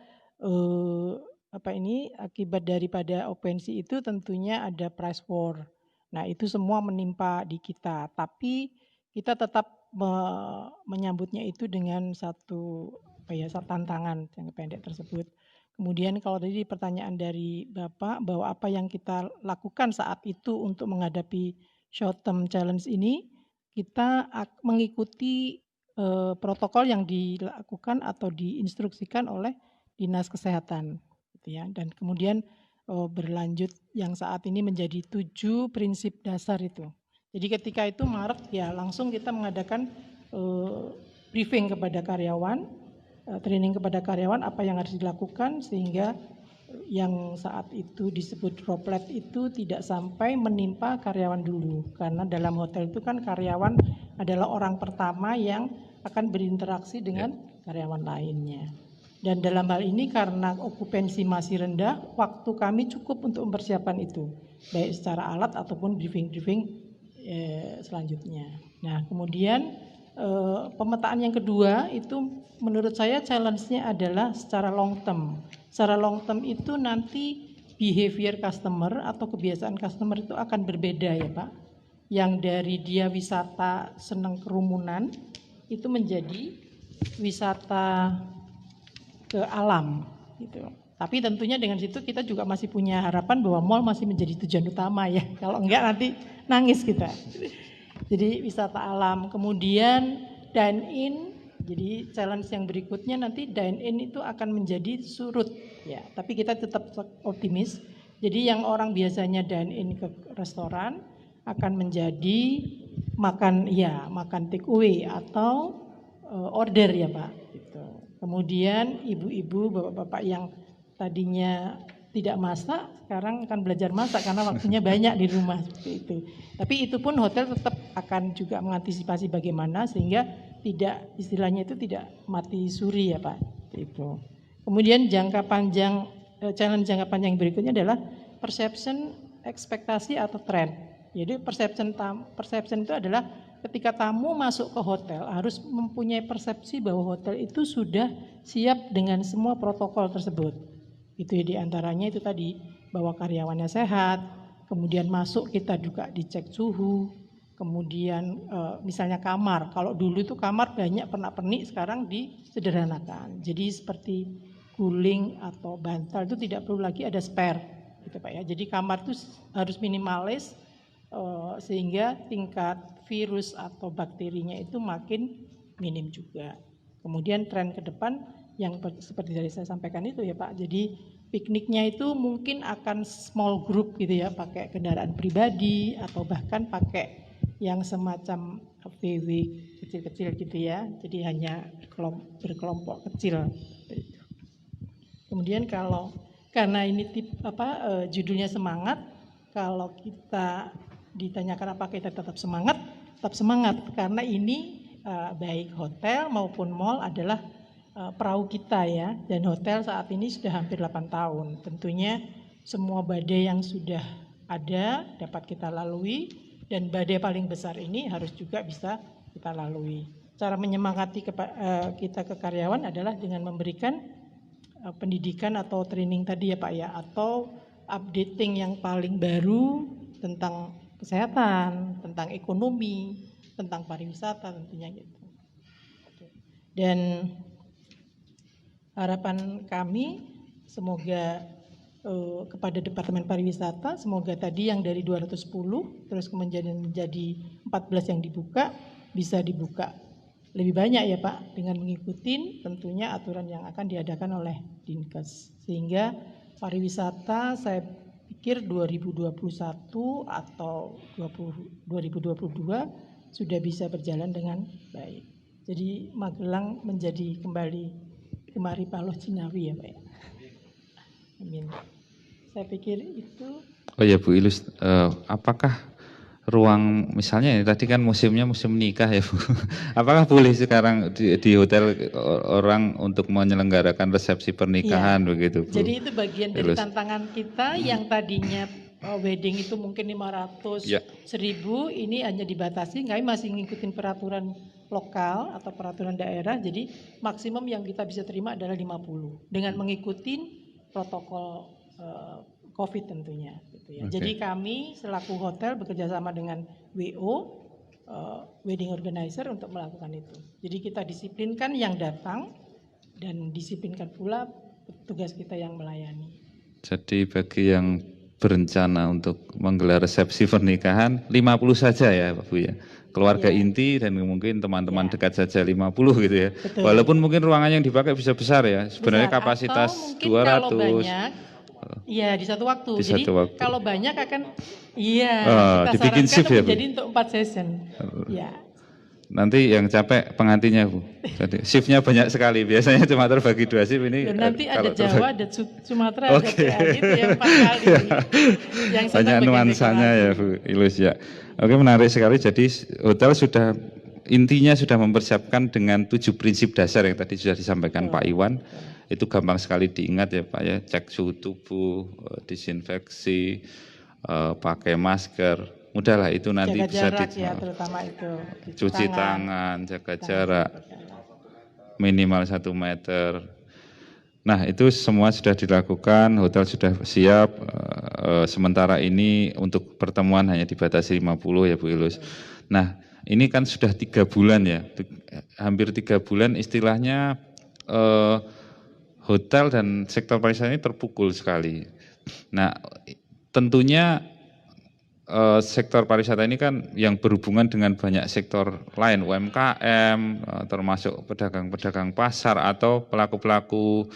akibat daripada okupansi itu tentunya ada price war. Nah itu semua menimpa di kita, tapi kita tetap menyambutnya itu dengan satu tantangan yang pendek tersebut. Kemudian kalau tadi pertanyaan dari Bapak bahwa apa yang kita lakukan saat itu untuk menghadapi short term challenge ini, kita mengikuti protokol yang dilakukan atau diinstruksikan oleh Dinas Kesehatan, gitu ya. Dan kemudian berlanjut yang saat ini menjadi 7 prinsip dasar itu. Jadi ketika itu Maret ya langsung kita mengadakan briefing kepada karyawan, training kepada karyawan apa yang harus dilakukan sehingga yang saat itu disebut droplet itu tidak sampai menimpa karyawan dulu. Karena dalam hotel itu kan karyawan adalah orang pertama yang akan berinteraksi dengan karyawan lainnya. Dan dalam hal ini karena okupansi masih rendah, waktu kami cukup untuk mempersiapkan itu, baik secara alat ataupun briefing-briefing selanjutnya. Nah kemudian pemetaan yang kedua itu menurut saya challenge-nya adalah secara long term. Secara long term itu nanti behavior customer atau kebiasaan customer itu akan berbeda ya Pak. Yang dari dia wisata senang kerumunan itu menjadi wisata ke alam gitu. Tapi tentunya dengan situ kita juga masih punya harapan bahwa mall masih menjadi tujuan utama ya. Kalau enggak nanti nangis kita. Jadi wisata alam, kemudian dine in. Jadi challenge yang berikutnya nanti dine in itu akan menjadi surut ya. Tapi kita tetap optimis. Jadi yang orang biasanya dine in ke restoran akan menjadi makan take away atau order ya Pak. Gitu. Kemudian ibu-ibu, bapak-bapak yang tadinya tidak masak, sekarang akan belajar masak karena waktunya banyak di rumah seperti itu. Tapi itu pun hotel tetap akan juga mengantisipasi bagaimana sehingga tidak istilahnya itu tidak mati suri ya Pak. Itu. Kemudian challenge jangka panjang berikutnya adalah perception, ekspektasi atau trend. Jadi perception itu adalah ketika tamu masuk ke hotel harus mempunyai persepsi bahwa hotel itu sudah siap dengan semua protokol tersebut. Itu ya diantaranya itu tadi bahwa karyawannya sehat, kemudian masuk kita juga dicek suhu, kemudian misalnya kamar, kalau dulu itu kamar banyak pernak-pernik sekarang disederhanakan. Jadi seperti guling atau bantal itu tidak perlu lagi ada spare, gitu Pak ya. Jadi kamar itu harus minimalis sehingga tingkat virus atau bakterinya itu makin minim juga. Kemudian tren ke depan yang seperti dari saya sampaikan itu ya Pak, jadi pikniknya itu mungkin akan small group gitu ya, pakai kendaraan pribadi atau bahkan pakai yang semacam VW kecil-kecil gitu ya, jadi hanya berkelompok kecil. Kemudian karena ini judulnya semangat, kalau kita ditanyakan apakah kita tetap semangat karena ini baik hotel maupun mall adalah perahu kita ya, dan hotel saat ini sudah hampir 8 tahun. Tentunya semua badai yang sudah ada dapat kita lalui dan badai paling besar ini harus juga bisa kita lalui. Cara menyemangati kita ke karyawan adalah dengan memberikan pendidikan atau training tadi ya Pak ya, atau updating yang paling baru tentang kesehatan, tentang ekonomi, tentang pariwisata tentunya gitu. Dan harapan kami semoga kepada Departemen Pariwisata, semoga tadi yang dari 210 terus kemudian menjadi 14 yang dibuka, bisa dibuka lebih banyak ya Pak, dengan mengikuti tentunya aturan yang akan diadakan oleh Dinkes. Sehingga pariwisata saya pikir 2021 atau 2022 sudah bisa berjalan dengan baik. Jadi Magelang menjadi kembali gemari Paloh Cinawi ya Pak ya. Amin. Saya pikir itu. Oh ya Bu Ilus, apakah ruang misalnya tadi kan musimnya musim nikah ya Bu, apakah boleh sekarang di hotel orang untuk menyelenggarakan resepsi pernikahan begitu Bu? Jadi itu bagian dari Ilus. tantangan kita yang tadinya wedding itu mungkin 500, Ya. 1000, ini hanya dibatasi, kami masih ngikutin peraturan lokal atau peraturan daerah, jadi maksimum yang kita bisa terima adalah 50 dengan mengikuti protokol COVID tentunya. Gitu ya. Oke. Jadi kami selaku hotel bekerja sama dengan WO, wedding organizer untuk melakukan itu. Jadi kita disiplinkan yang datang dan disiplinkan pula tugas kita yang melayani. Jadi bagi yang berencana untuk menggelar resepsi pernikahan 50 saja ya Pak Bu ya. Keluarga inti dan mungkin teman-teman dekat saja 50 gitu ya. Betul. Walaupun mungkin ruangan yang dipakai bisa besar ya. Sebenarnya Besar. kapasitas Atau mungkin 200. kalau banyak, iya di satu waktu. Di Jadi satu waktu. kalau banyak akan, kita dibikin shift ya, Bu? menjadi untuk 4 session. Ya. Nanti yang capek pengantinnya Bu. Jadi shiftnya banyak sekali. Biasanya cuma terbagi 2 shift ini. Dan nanti ada kalau Jawa, terbagi- ada Sumatera, ada Oke. PA, itu yang 4 kali. Yang senang banyak bagian nuansanya dekorasi. ya Bu Ilus ya. Oke, menarik sekali. Jadi hotel sudah intinya sudah mempersiapkan dengan 7 prinsip dasar yang tadi sudah disampaikan Pak Iwan. Itu gampang sekali diingat ya Pak ya. Cek suhu tubuh, disinfeksi, pakai masker. Mudahlah itu nanti Jaga bisa jarak ya, terutama itu. cuci tangan, jaga jarak minimal 1 meter. Nah itu semua sudah dilakukan, hotel sudah siap. Sementara ini untuk pertemuan hanya dibatasi 50 ya Bu Ilus. Nah ini kan sudah 3 bulan ya, hampir 3 bulan istilahnya hotel dan sektor pariwisata ini terpukul sekali. Nah tentunya sektor pariwisata ini kan yang berhubungan dengan banyak sektor lain, UMKM, termasuk pedagang-pedagang pasar atau pelaku-pelaku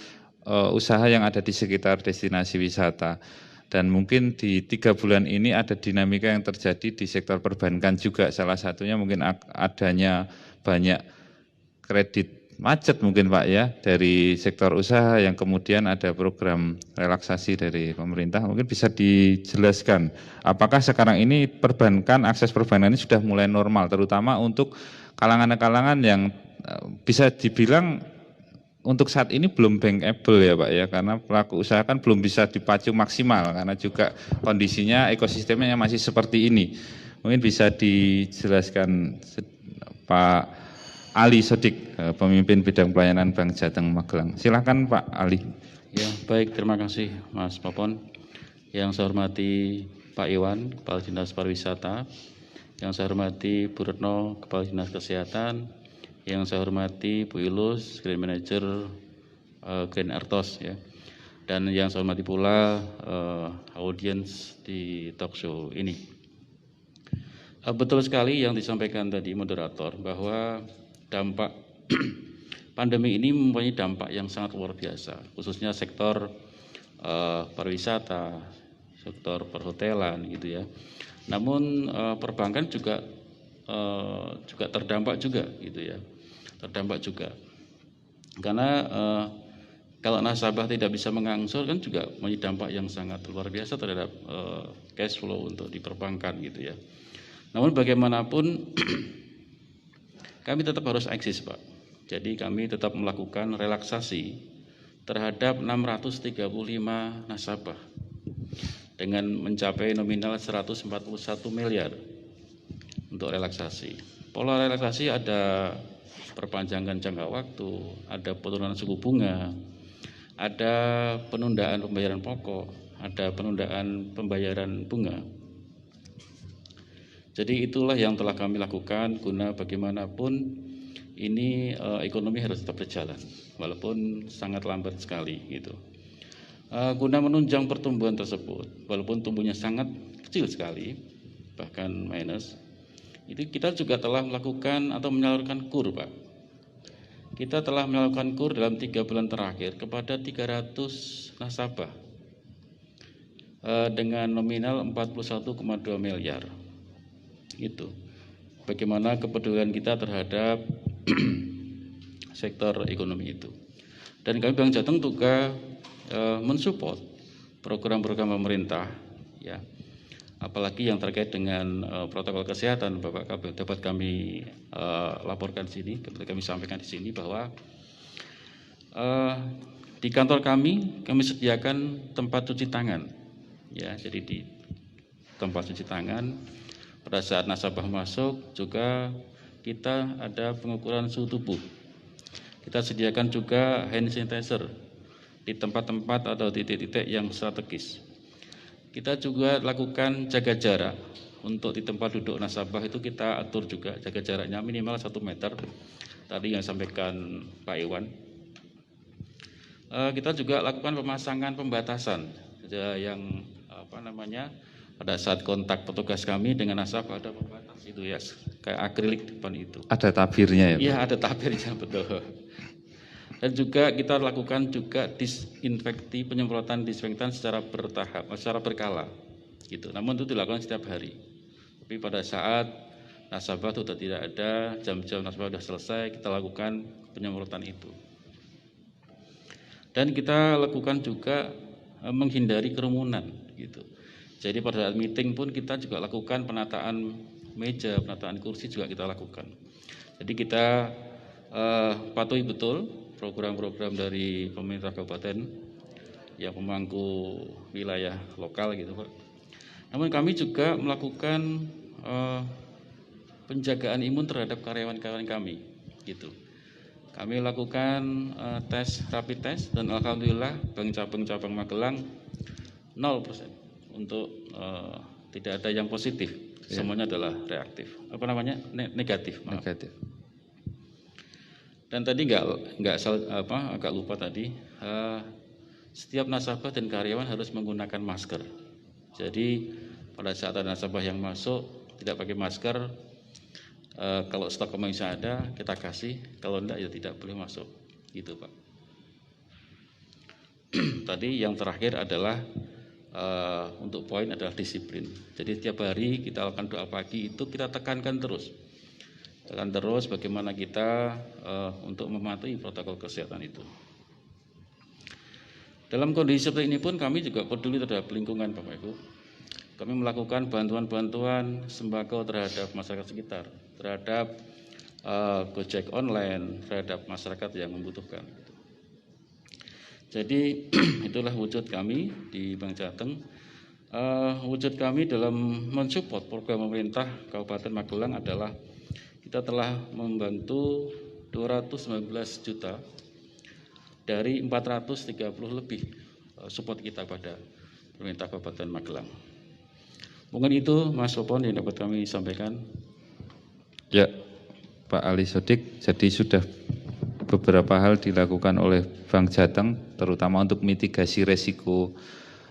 usaha yang ada di sekitar destinasi wisata. Dan mungkin di 3 bulan ini ada dinamika yang terjadi di sektor perbankan juga. Salah satunya mungkin adanya banyak kredit macet mungkin Pak ya dari sektor usaha yang kemudian ada program relaksasi dari pemerintah. Mungkin bisa dijelaskan apakah sekarang ini perbankan, akses perbankan ini sudah mulai normal terutama untuk kalangan-kalangan yang bisa dibilang untuk saat ini belum bankable ya Pak ya, karena pelaku usaha kan belum bisa dipacu maksimal karena juga kondisinya ekosistemnya masih seperti ini. Mungkin bisa dijelaskan Pak Ali Sodik, pemimpin bidang pelayanan Bank Jateng Magelang. Silakan Pak Ali. Ya, baik, terima kasih Mas Popon. Yang saya hormati Pak Iwan, Kepala Dinas Pariwisata. Yang saya hormati Bu Retno, Kepala Dinas Kesehatan. Yang saya hormati Bu Ilus, Grand Manager Grand Artos ya. Dan yang saya hormati pula audiens di talk show ini. Betul sekali yang disampaikan tadi moderator bahwa dampak pandemi ini mempunyai dampak yang sangat luar biasa, khususnya sektor pariwisata, sektor perhotelan gitu ya. Namun perbankan juga terdampak juga gitu ya, terdampak juga. Karena kalau nasabah tidak bisa mengangsur kan juga mempunyai dampak yang sangat luar biasa terhadap cash flow untuk di perbankan gitu ya. Namun bagaimanapun kami tetap harus eksis Pak. Jadi kami tetap melakukan relaksasi terhadap 635 nasabah dengan mencapai nominal 141 miliar untuk relaksasi. Pola relaksasi ada perpanjangan jangka waktu, ada penurunan suku bunga, ada penundaan pembayaran pokok, ada penundaan pembayaran bunga. Jadi itulah yang telah kami lakukan guna bagaimanapun ini ekonomi harus tetap berjalan walaupun sangat lambat sekali gitu. Guna menunjang pertumbuhan tersebut walaupun tumbuhnya sangat kecil sekali bahkan minus, itu kita juga telah melakukan atau menyalurkan KUR Pak. Kita telah melakukan KUR dalam 3 bulan terakhir kepada 300 nasabah. dengan nominal 41,2 miliar. Itu bagaimana kepedulian kita terhadap sektor ekonomi itu. Dan kami Bank Jateng juga mensupport program-program pemerintah, ya, apalagi yang terkait dengan protokol kesehatan. Bapak Kabel dapat kami laporkan di sini, kami sampaikan di sini bahwa di kantor kami sediakan tempat cuci tangan, ya. Jadi di tempat cuci tangan pada saat nasabah masuk juga kita ada pengukuran suhu tubuh. Kita sediakan juga hand sanitizer di tempat-tempat atau titik-titik yang strategis. Kita juga lakukan jaga jarak. Untuk di tempat duduk nasabah itu kita atur juga jaga jaraknya minimal 1 meter. Tadi yang sampaikan Pak Iwan. Kita juga lakukan pemasangan pembatasan yang pada saat kontak petugas kami dengan nasabah ada pembatas itu, ya, kayak akrilik depan itu. Ada tabirnya ya? Iya, ada tabirnya, betul. Dan juga kita lakukan juga disinfekti, penyemprotan disinfektan secara bertahap, secara berkala, gitu. Namun itu dilakukan setiap hari. Tapi pada saat nasabah sudah tidak ada, jam-jam nasabah sudah selesai, kita lakukan penyemprotan itu. Dan kita lakukan juga menghindari kerumunan, gitu. Jadi pada saat meeting pun kita juga lakukan penataan meja, penataan kursi juga kita lakukan. Jadi kita patuhi betul program-program dari pemerintah kabupaten yang pemangku wilayah lokal, gitu, Pak. Namun kami juga melakukan penjagaan imun terhadap karyawan-karyawan kami, gitu. Kami lakukan tes rapid test dan alhamdulillah Bank Cabang Magelang 0% untuk tidak ada yang positif, semuanya adalah reaktif. Negatif. Maaf. Negatif. Dan tadi agak lupa tadi, setiap nasabah dan karyawan harus menggunakan masker. Jadi pada saat ada nasabah yang masuk tidak pakai masker, kalau stok masih ada kita kasih, kalau enggak ya tidak boleh masuk, gitu, Pak. Tadi yang terakhir adalah untuk poin adalah disiplin. Jadi setiap hari kita lakukan doa pagi itu kita tekankan terus bagaimana kita untuk mematuhi protokol kesehatan itu. Dalam kondisi seperti ini pun kami juga peduli terhadap lingkungan, Bapak Ibu. Kami melakukan bantuan-bantuan sembako terhadap masyarakat sekitar, terhadap Gojek online, terhadap masyarakat yang membutuhkan. Jadi itulah wujud kami di Bank Jateng. Wujud kami dalam mensupport program pemerintah Kabupaten Magelang adalah kita telah membantu 219 juta dari 430 lebih support kita pada pemerintah Kabupaten Magelang. Mungkin itu Mas Popon yang dapat kami sampaikan. Ya, Pak Ali Sodik, jadi sudah beberapa hal dilakukan oleh Bank Jateng, terutama untuk mitigasi resiko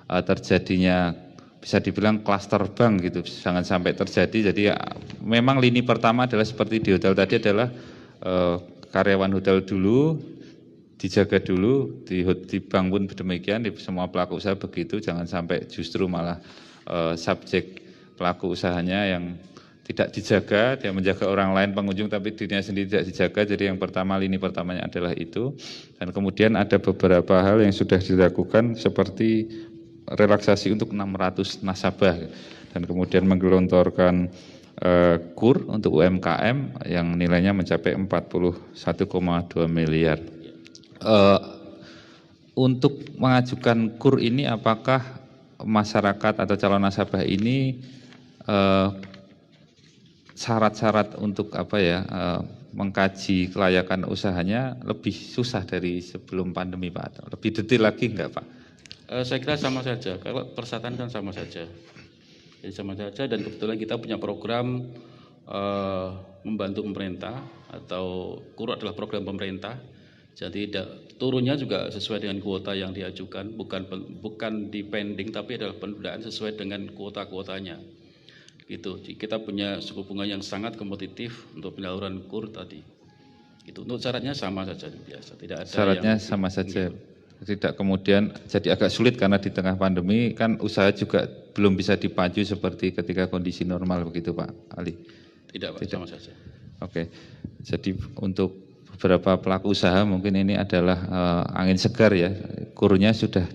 terjadinya bisa dibilang klaster bank, gitu, jangan sampai terjadi. Jadi ya, memang lini pertama adalah seperti di hotel tadi adalah karyawan hotel dulu, dijaga dulu, di bank pun demikian, di semua pelaku usaha begitu, jangan sampai justru malah subjek pelaku usahanya yang tidak dijaga, dia menjaga orang lain pengunjung tapi dirinya sendiri tidak dijaga. Jadi yang pertama, lini pertamanya adalah itu. Dan kemudian ada beberapa hal yang sudah dilakukan seperti relaksasi untuk 600 nasabah dan kemudian menggelontorkan KUR untuk UMKM yang nilainya mencapai 41,2 miliar. Untuk mengajukan KUR ini apakah masyarakat atau calon nasabah ini syarat-syarat untuk mengkaji kelayakan usahanya lebih susah dari sebelum pandemi, Pak? Lebih detail lagi enggak, Pak? Saya kira sama saja, kalau persyaratan kan sama saja. Jadi sama saja, dan kebetulan kita punya program membantu pemerintah, atau KUR adalah program pemerintah. Jadi turunnya juga sesuai dengan kuota yang diajukan, bukan depending, tapi adalah penundaan sesuai dengan kuota-kuotanya. Gitu. Kita punya suku bunga yang sangat kompetitif untuk penyaluran KUR tadi. Itu untuk syaratnya sama saja biasa, tidak ada syaratnya yang sama saja. gitu. tidak kemudian jadi agak sulit karena di tengah pandemi kan usaha juga belum bisa dipacu seperti ketika kondisi normal begitu Pak Ali. Tidak Pak, sama saja. Oke, jadi untuk beberapa pelaku usaha mungkin ini adalah angin segar ya, kurnya sudah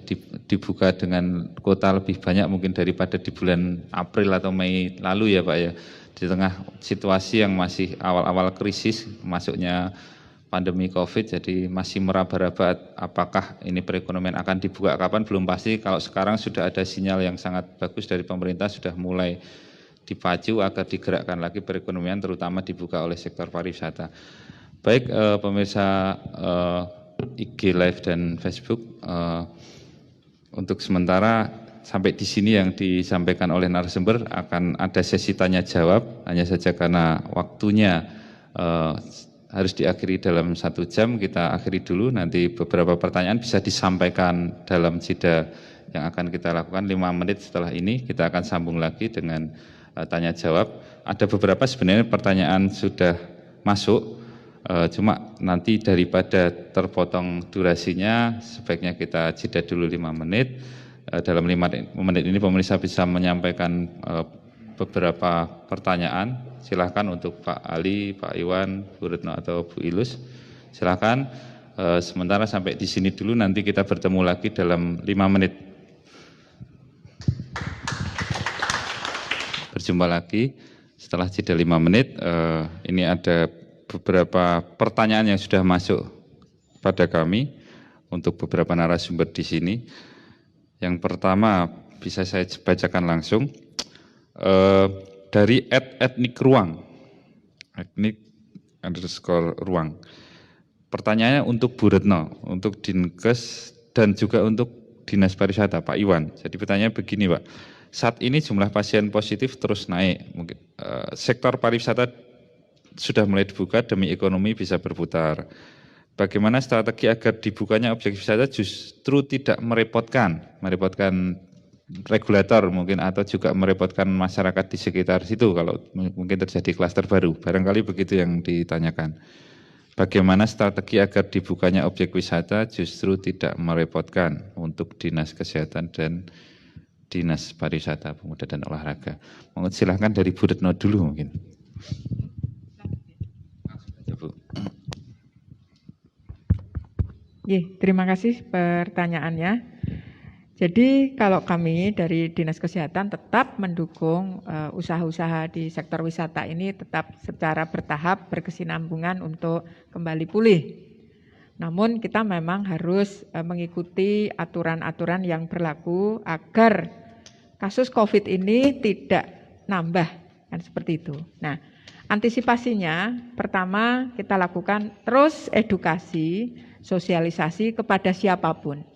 dibuka dengan kuota lebih banyak mungkin daripada di bulan April atau Mei lalu ya Pak ya. Di tengah situasi yang masih awal-awal krisis masuknya pandemi COVID, jadi masih meraba-raba apakah ini perekonomian akan dibuka kapan, belum pasti. Kalau sekarang sudah ada sinyal yang sangat bagus dari pemerintah, sudah mulai dipacu agar digerakkan lagi perekonomian, terutama dibuka oleh sektor pariwisata. Baik pemirsa IG Live dan Facebook, untuk sementara sampai di sini yang disampaikan oleh narasumber, akan ada sesi tanya jawab, hanya saja karena waktunya harus diakhiri dalam 1 jam, kita akhiri dulu, nanti beberapa pertanyaan bisa disampaikan dalam jeda yang akan kita lakukan 5 menit setelah ini, kita akan sambung lagi dengan tanya jawab. Ada beberapa sebenarnya pertanyaan sudah masuk, cuma nanti daripada terpotong durasinya, sebaiknya kita jeda dulu 5 menit. Dalam 5 menit ini pemirsa bisa menyampaikan beberapa pertanyaan. Silahkan untuk Pak Ali, Pak Iwan, Bu Retno atau Bu Ilus. Silahkan. Sementara sampai di sini dulu, nanti kita bertemu lagi dalam 5 menit. Berjumpa lagi setelah jeda 5 menit. Ini ada beberapa pertanyaan yang sudah masuk pada kami untuk beberapa narasumber di sini. Yang pertama bisa saya bacakan langsung dari @etnikruang, @etnik_ruang. Pertanyaannya untuk Bu Retno, untuk Dinkes dan juga untuk Dinas Pariwisata, Pak Iwan. Jadi pertanyaannya begini Pak, saat ini jumlah pasien positif terus naik, mungkin sektor pariwisata sudah mulai dibuka demi ekonomi bisa berputar. Bagaimana strategi agar dibukanya objek wisata justru tidak merepotkan regulator mungkin, atau juga merepotkan masyarakat di sekitar situ kalau mungkin terjadi klaster baru. Barangkali begitu yang ditanyakan. Bagaimana strategi agar dibukanya objek wisata justru tidak merepotkan untuk Dinas Kesehatan dan Dinas Pariwisata, Pemuda dan Olahraga. Mohon silahkan dari Bu Retno dulu mungkin. Terima kasih pertanyaannya. Jadi kalau kami dari Dinas Kesehatan tetap mendukung usaha-usaha di sektor wisata ini tetap secara bertahap berkesinambungan untuk kembali pulih. Namun kita memang harus mengikuti aturan-aturan yang berlaku agar kasus COVID ini tidak nambah, kan seperti itu. Nah, antisipasinya pertama kita lakukan terus edukasi, sosialisasi kepada siapapun.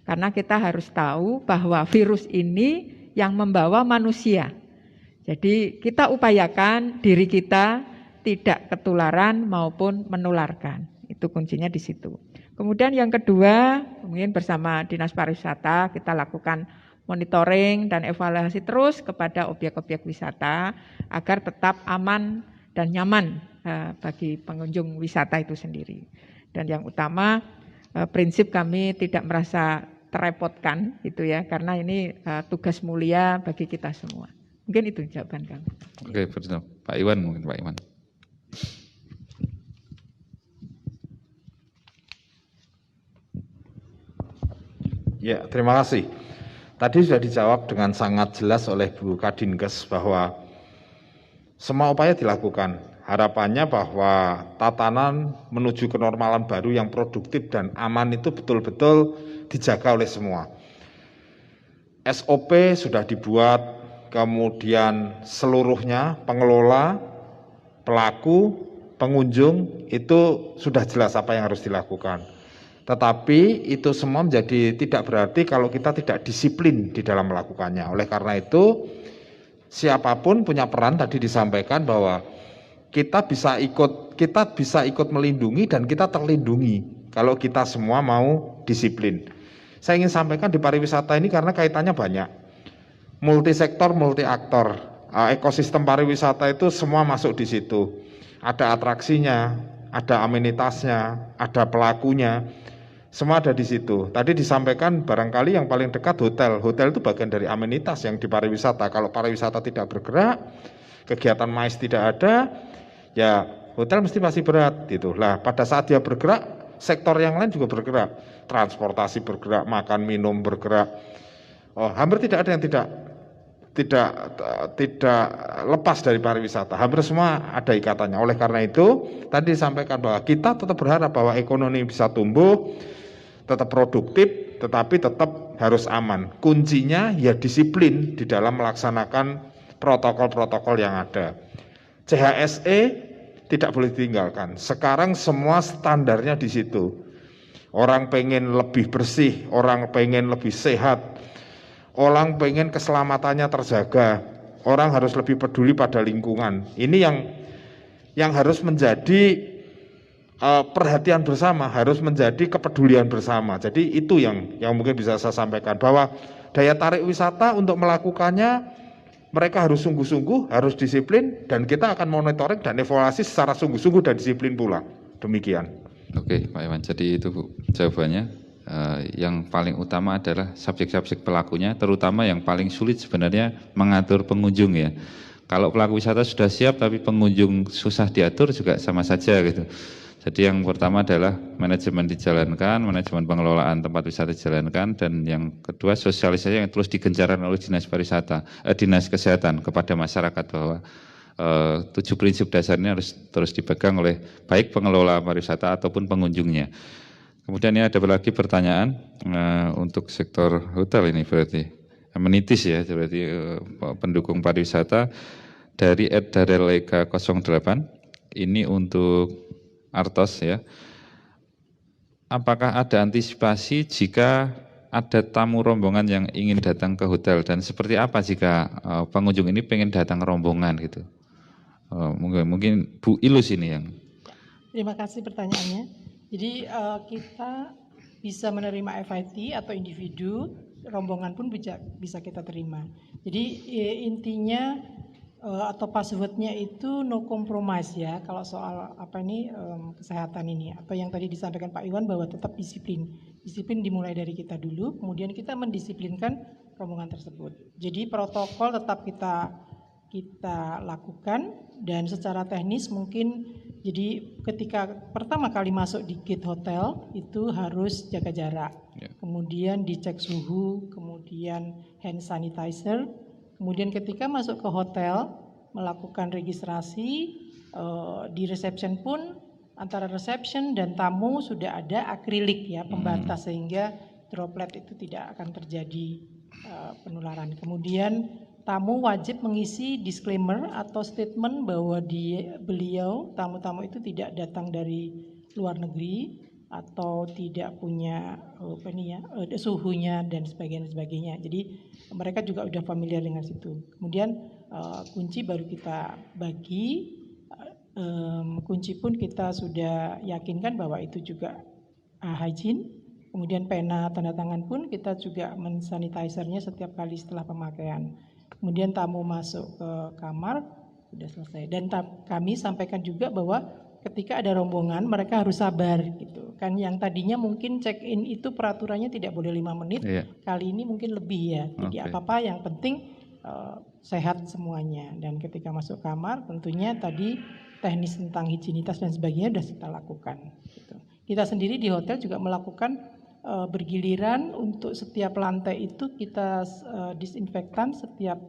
Karena kita harus tahu bahwa virus ini yang membawa manusia. Jadi kita upayakan diri kita tidak ketularan maupun menularkan. Itu kuncinya di situ. Kemudian yang kedua, mungkin bersama Dinas Pariwisata kita lakukan monitoring dan evaluasi terus kepada objek-objek wisata agar tetap aman dan nyaman bagi pengunjung wisata itu sendiri. Dan yang utama prinsip kami tidak merasa terepotkan gitu ya, karena ini tugas mulia bagi kita semua. Mungkin itu jawaban kami. Oke, betul. Pak Iwan mungkin Pak Iwan. Ya, terima kasih. Tadi sudah dijawab dengan sangat jelas oleh Bu Kadinkes bahwa semua upaya dilakukan. Harapannya bahwa tatanan menuju kenormalan baru yang produktif dan aman itu betul-betul dijaga oleh semua. SOP sudah dibuat, kemudian seluruhnya pengelola, pelaku, pengunjung itu sudah jelas apa yang harus dilakukan. Tetapi itu semua menjadi tidak berarti kalau kita tidak disiplin di dalam melakukannya. Oleh karena itu siapapun punya peran, tadi disampaikan bahwa kita bisa ikut melindungi dan kita terlindungi kalau kita semua mau disiplin. Saya ingin sampaikan di pariwisata ini karena kaitannya banyak. Multisektor, multi aktor. Ekosistem pariwisata itu semua masuk di situ. Ada atraksinya, ada amenitasnya, ada pelakunya. Semua ada di situ. Tadi disampaikan barangkali yang paling dekat hotel. Hotel itu bagian dari amenitas yang di pariwisata. Kalau pariwisata tidak bergerak, kegiatan MICE tidak ada, ya hotel mesti masih berat gitu. Lah pada saat dia bergerak, sektor yang lain juga bergerak. Transportasi bergerak, makan minum bergerak. Hampir tidak ada yang tidak lepas dari pariwisata. Hampir semua ada ikatannya. Oleh karena itu, tadi disampaikan bahwa kita tetap berharap bahwa ekonomi bisa tumbuh, tetap produktif, tetapi tetap harus aman. Kuncinya ya disiplin di dalam melaksanakan protokol-protokol yang ada. CHSE tidak boleh ditinggalkan. Sekarang semua standarnya di situ. Orang pengen lebih bersih, orang pengen lebih sehat, orang pengen keselamatannya terjaga, orang harus lebih peduli pada lingkungan. Ini yang harus menjadi perhatian bersama, harus menjadi kepedulian bersama. Jadi itu yang mungkin bisa saya sampaikan, bahwa daya tarik wisata untuk melakukannya mereka harus sungguh-sungguh, harus disiplin, dan kita akan monitoring dan evaluasi secara sungguh-sungguh dan disiplin pula. Demikian. Oke, Pak Iwan. Jadi itu jawabannya. Yang paling utama adalah subjek-subjek pelakunya, terutama yang paling sulit sebenarnya mengatur pengunjung ya. Kalau pelaku wisata sudah siap tapi pengunjung susah diatur juga sama saja gitu. Jadi yang pertama adalah manajemen dijalankan, manajemen pengelolaan tempat wisata dijalankan, dan yang kedua sosialisasi yang terus digencarkan oleh dinas kesehatan kepada masyarakat bahwa 7 prinsip dasarnya harus terus dipegang oleh baik pengelola pariwisata ataupun pengunjungnya. Kemudian ini ada lagi pertanyaan untuk sektor hotel ini berarti amenities ya, berarti pendukung pariwisata dari @darelega 08 ini untuk Artos ya. Apakah ada antisipasi jika ada tamu rombongan yang ingin datang ke hotel, dan seperti apa jika pengunjung ini pengen datang rombongan gitu? Mungkin Bu Ilus ini yang. Terima kasih pertanyaannya. Jadi kita bisa menerima FIT atau individu, rombongan pun bisa kita terima. Jadi intinya atau passwordnya itu no compromise ya, kalau soal kesehatan ini, atau yang tadi disampaikan Pak Iwan bahwa tetap disiplin dimulai dari kita dulu, kemudian kita mendisiplinkan rombongan tersebut. Jadi protokol tetap kita lakukan, dan secara teknis mungkin jadi ketika pertama kali masuk di gate hotel itu harus jaga jarak, kemudian dicek suhu, kemudian hand sanitizer. Kemudian ketika masuk ke hotel melakukan registrasi, di reception pun antara reception dan tamu sudah ada akrilik ya pembatas, sehingga droplet itu tidak akan terjadi penularan. Kemudian tamu wajib mengisi disclaimer atau statement bahwa tamu-tamu itu tidak datang dari luar negeri atau tidak punya suhunya dan sebagainya. Jadi mereka juga sudah familiar dengan situ. Kemudian kunci baru kita bagi. Kunci pun kita sudah yakinkan bahwa itu juga hygiene. Kemudian pena tanda tangan pun kita juga mensanitizernya setiap kali setelah pemakaian. Kemudian tamu masuk ke kamar sudah selesai. Dan kami sampaikan juga bahwa ketika ada rombongan mereka harus sabar gitu kan. Yang tadinya mungkin check in itu peraturannya tidak boleh 5 menit, kali ini mungkin lebih ya. Jadi apa-apa yang penting sehat semuanya. Dan ketika masuk kamar tentunya tadi teknis tentang higienitas dan sebagainya sudah kita lakukan gitu. Kita sendiri di hotel juga melakukan bergiliran untuk setiap lantai itu kita disinfektan setiap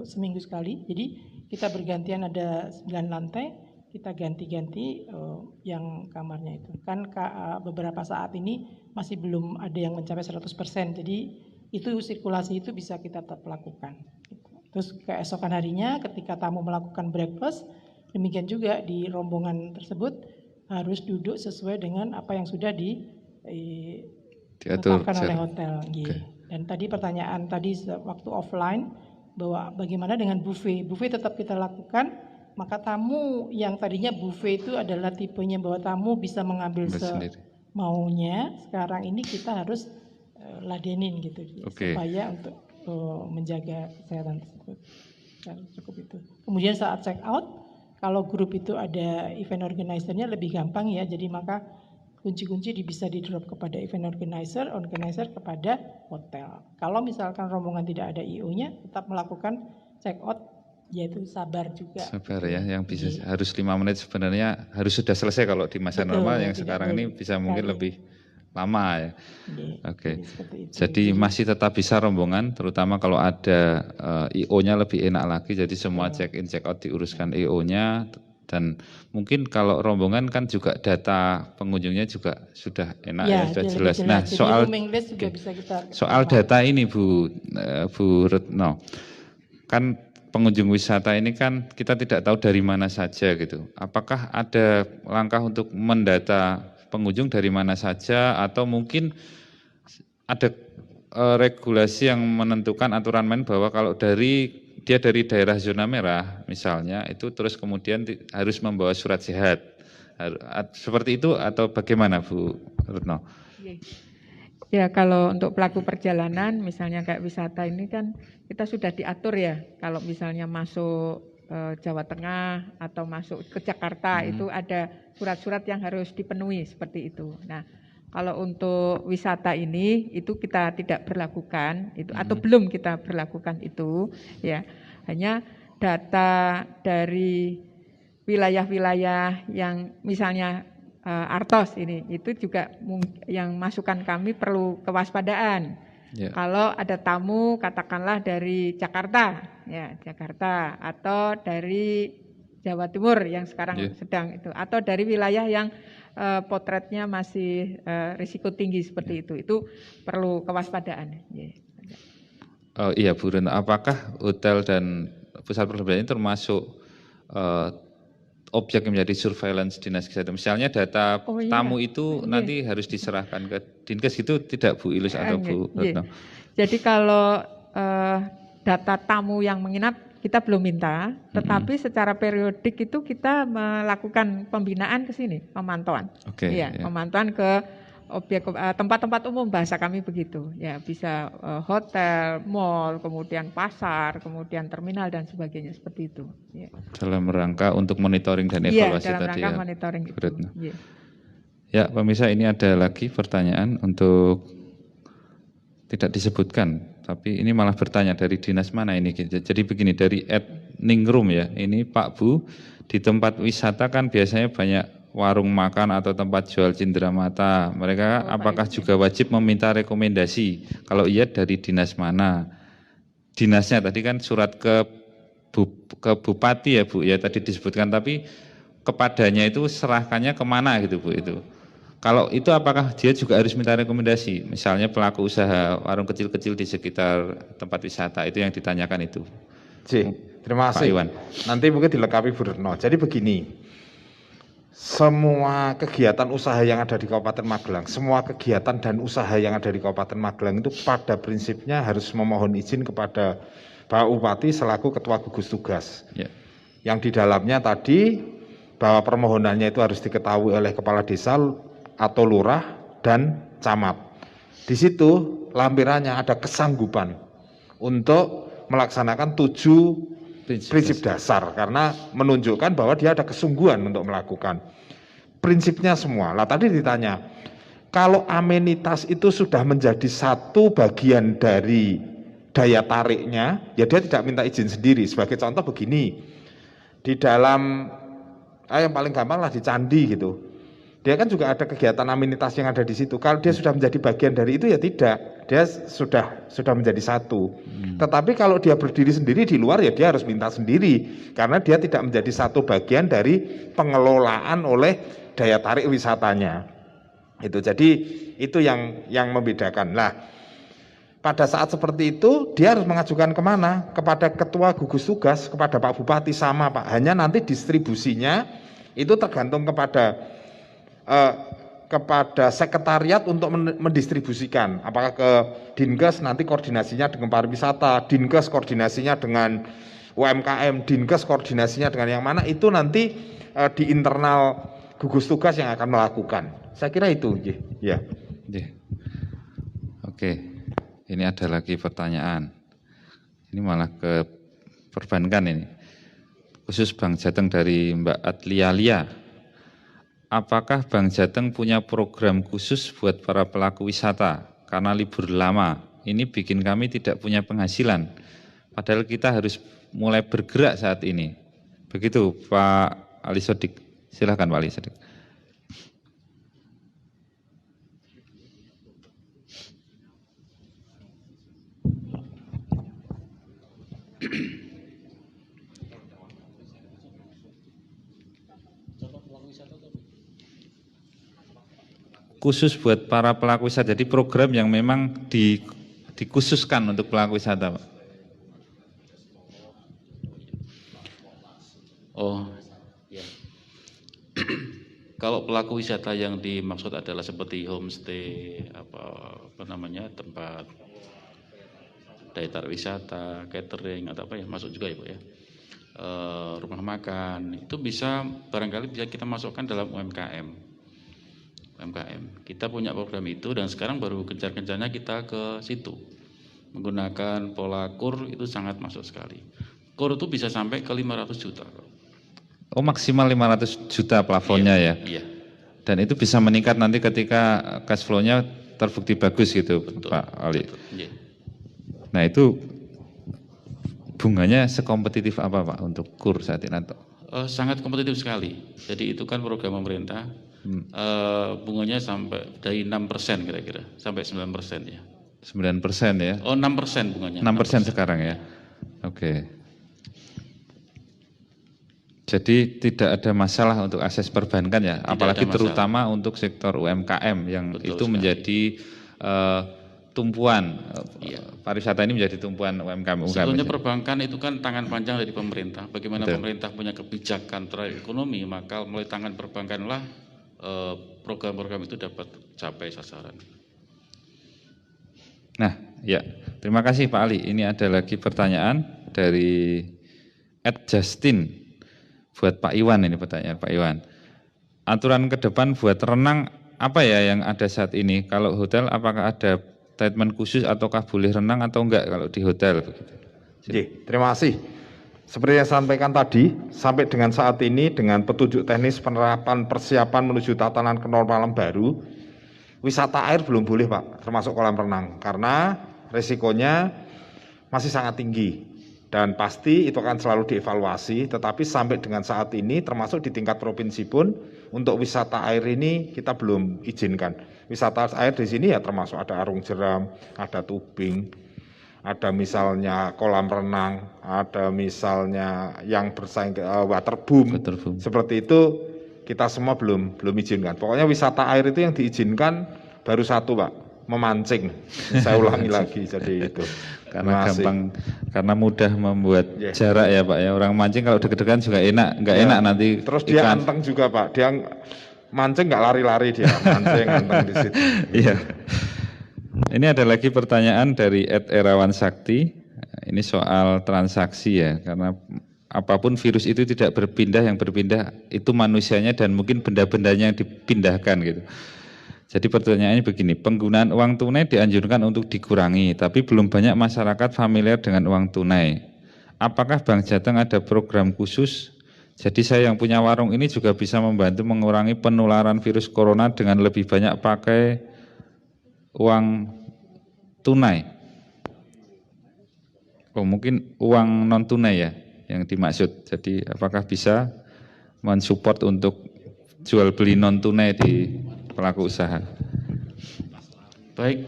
seminggu sekali. Jadi kita bergantian, ada 9 lantai, kita ganti-ganti yang kamarnya itu. Kan beberapa saat ini masih belum ada yang mencapai 100%. Jadi itu sirkulasi itu bisa kita tetap lakukan. Terus keesokan harinya ketika tamu melakukan breakfast, demikian juga di rombongan tersebut harus duduk sesuai dengan apa yang sudah ditetapkan oleh hotel. Dan tadi pertanyaan tadi waktu offline bahwa bagaimana dengan buffet. Buffet tetap kita lakukan, maka tamu yang tadinya buffet itu adalah tipenya bahwa tamu bisa mengambil semaunya, sekarang ini kita harus ladenin gitu supaya untuk menjaga kesehatan tersebut. Cukup itu. Kemudian saat check out, kalau grup itu ada event organizer-nya lebih gampang ya, jadi maka kunci-kunci bisa di-drop kepada event organizer, organizer kepada hotel. Kalau misalkan rombongan tidak ada IO-nya, tetap melakukan check out, yaitu sabar juga. Sabar ya, yang bisa Iya. harus 5 menit sebenarnya harus sudah selesai kalau di masa Betul, normal, yang tidak sekarang ini boleh bisa mungkin sekali. lebih lama ya. Iya, Oke. jadi seperti itu. Jadi masih tetap bisa rombongan, terutama kalau ada IO-nya lebih enak lagi. Jadi semua check in check out diuruskan IO-nya, dan mungkin kalau rombongan kan juga data pengunjungnya juga sudah enak ya, sudah lebih jelas. Nah, Jadi soal rooming list juga bisa kita soal data ini Bu Retno, kan pengunjung wisata ini kan kita tidak tahu dari mana saja gitu. Apakah ada langkah untuk mendata pengunjung dari mana saja, atau mungkin ada regulasi yang menentukan aturan main bahwa kalau dia dari daerah zona merah misalnya, itu terus kemudian harus membawa surat sehat. Seperti itu atau bagaimana Bu Retno? Ya, kalau untuk pelaku perjalanan misalnya kayak wisata ini kan kita sudah diatur ya, kalau misalnya masuk Jawa Tengah atau masuk ke Jakarta itu ada surat-surat yang harus dipenuhi seperti itu. Nah, kalau untuk wisata ini itu kita tidak berlakukan itu atau belum kita berlakukan itu ya. Hanya data dari wilayah-wilayah yang misalnya Artos ini itu juga yang masukan kami perlu kewaspadaan. Ya. Kalau ada tamu katakanlah dari Jakarta, ya Jakarta, atau dari Jawa Timur yang sekarang sedang itu, atau dari wilayah yang potretnya masih risiko tinggi seperti itu perlu kewaspadaan. Oh iya Bu Retno, apakah hotel dan pusat perbelanjaan ini termasuk objek yang menjadi surveillance dinas kesehatan? Misalnya data tamu itu nanti harus diserahkan ke Dinkes, gitu tidak Bu Ilus atau Bu Retno? Jadi kalau data tamu yang menginap kita belum minta, tetapi secara periodik itu kita melakukan pembinaan ke sini, pemantauan. Pemantauan ke objek tempat-tempat umum, bahasa kami begitu. Ya, bisa hotel, mall, kemudian pasar, kemudian terminal dan sebagainya seperti itu. Ya. Dalam rangka untuk monitoring dan evaluasi dalam tadi rangka ya. Monitoring itu. Ya, pemirsa, ini ada lagi pertanyaan untuk tidak disebutkan, tapi ini malah bertanya dari dinas mana ini. Jadi begini, dari @ningrum ya. Ini Pak Bu, di tempat wisata kan biasanya banyak warung makan atau tempat jual cindera mata. Mereka apakah juga wajib meminta rekomendasi? Kalau iya, dari dinas mana? Dinasnya tadi kan surat ke Bupati ya Bu, ya tadi disebutkan, tapi kepadanya itu serahkannya kemana gitu Bu itu? Kalau itu apakah dia juga harus minta rekomendasi? Misalnya pelaku usaha warung kecil-kecil di sekitar tempat wisata, itu yang ditanyakan itu. Terima kasih. Pak Iwan. Nanti mungkin dilengkapi Bu Retno. Jadi begini, semua kegiatan usaha yang ada di Kabupaten Magelang, semua kegiatan dan usaha yang ada di Kabupaten Magelang itu pada prinsipnya harus memohon izin kepada Pak Bupati selaku Ketua Gugus Tugas. Yang di dalamnya tadi bahwa permohonannya itu harus diketahui oleh Kepala Desa atau Lurah dan Camat. Di situ lampirannya ada kesanggupan untuk melaksanakan 7 prinsip dasar, karena menunjukkan bahwa dia ada kesungguhan untuk melakukan prinsipnya semua. Lah tadi ditanya, kalau amenitas itu sudah menjadi satu bagian dari daya tariknya, ya dia tidak minta izin sendiri. Sebagai contoh begini, di dalam yang paling gampang lah di candi gitu, dia kan juga ada kegiatan amenitas yang ada di situ. Kalau dia sudah menjadi bagian dari itu ya tidak, dia sudah menjadi satu. Tetapi kalau dia berdiri sendiri di luar ya dia harus minta sendiri, karena dia tidak menjadi satu bagian dari pengelolaan oleh daya tarik wisatanya. Itu jadi itu yang membedakan. Nah, pada saat seperti itu dia harus mengajukan kemana? Kepada Ketua Gugus Tugas, kepada Pak Bupati sama Pak. Hanya nanti distribusinya itu tergantung kepada sekretariat untuk mendistribusikan, apakah ke Dinkes nanti koordinasinya dengan pariwisata, Dinkes koordinasinya dengan UMKM, Dinkes koordinasinya dengan yang mana, itu nanti di internal gugus tugas yang akan melakukan. Saya kira itu, ya. Oke, ini ada lagi pertanyaan. Ini malah ke perbankan ini, khusus Bank Jateng dari Mbak Atlialia. apakah Bank Jateng punya program khusus buat para pelaku wisata karena libur lama? Ini bikin kami tidak punya penghasilan. Padahal kita harus mulai bergerak saat ini. Begitu Pak Ali Sodik. Silakan Pak Ali Sodik. Khusus buat para pelaku wisata, jadi program yang memang dikhususkan untuk pelaku wisata, Pak. Oh, ya. Kalau pelaku wisata yang dimaksud adalah seperti homestay, apa namanya, tempat daya tarik wisata, catering atau apa ya, masuk juga ya Pak ya. Rumah makan itu bisa barangkali bisa kita masukkan dalam UMKM. Kita punya program itu dan sekarang baru gencar-gencarnya kita ke situ. Menggunakan pola KUR itu sangat masuk sekali. KUR itu bisa sampai ke 500 juta. Oh, maksimal 500 juta plafonnya ya? Iya. Dan itu bisa meningkat nanti ketika cash flow-nya terbukti bagus gitu, betul, Pak Ali. Betul, iya. Nah itu bunganya sekompetitif apa Pak untuk KUR saat ini? Sangat kompetitif sekali. Jadi itu kan program pemerintah. Bunganya sampai dari 6% kira-kira sampai 9% ya. 9% ya? Oh 6% bunganya. 6% sekarang ya? Oke. Jadi tidak ada masalah untuk akses perbankan ya? Apalagi terutama untuk sektor UMKM yang betul itu sekali. Menjadi tumpuan, pariwisata ini menjadi tumpuan UMKM. Sebetulnya perbankan itu kan tangan panjang dari pemerintah. Bagaimana betul. Pemerintah punya kebijakan terhadap ekonomi, maka melalui tangan perbankanlah program-program itu dapat capai sasaran. Nah, ya, terima kasih Pak Ali. Ini ada lagi pertanyaan dari @Justin buat Pak Iwan, ini pertanyaan Pak Iwan. Aturan ke depan buat renang apa ya yang ada saat ini? Kalau hotel apakah ada statement khusus ataukah boleh renang atau enggak kalau di hotel? Oke, terima kasih. Seperti yang saya sampaikan tadi, sampai dengan saat ini dengan petunjuk teknis penerapan persiapan menuju tatanan kenormalan baru, wisata air belum boleh Pak, termasuk kolam renang, karena resikonya masih sangat tinggi dan pasti itu akan selalu dievaluasi. Tetapi sampai dengan saat ini, termasuk di tingkat provinsi pun, untuk wisata air ini kita belum izinkan. Wisata air di sini ya termasuk ada arung jeram, ada tubing, ada misalnya kolam renang, ada misalnya yang bersaing waterboom. Seperti itu kita semua belum izinkan. Pokoknya wisata air itu yang diizinkan baru satu Pak, memancing. Saya ulangi lagi jadi itu. Karena gampang, karena mudah membuat jarak ya Pak ya. Orang mancing kalau deg-degan juga enak, nggak enak nanti. Terus dia anteng juga Pak, dia mancing nggak lari-lari dia, mancing anteng di situ. Iya. Ini ada lagi pertanyaan dari @erawan sakti. Ini soal transaksi ya, karena apapun virus itu tidak berpindah, yang berpindah itu manusianya dan mungkin benda-bendanya yang dipindahkan gitu. Jadi pertanyaannya begini, penggunaan uang tunai dianjurkan untuk dikurangi, tapi belum banyak masyarakat familiar dengan uang tunai. Apakah Bank Jateng ada program khusus? Jadi saya yang punya warung ini juga bisa membantu mengurangi penularan virus corona dengan lebih banyak pakai uang tunai. Oh mungkin uang non tunai ya yang dimaksud. Jadi apakah bisa mensupport untuk jual beli non tunai di pelaku usaha? Baik,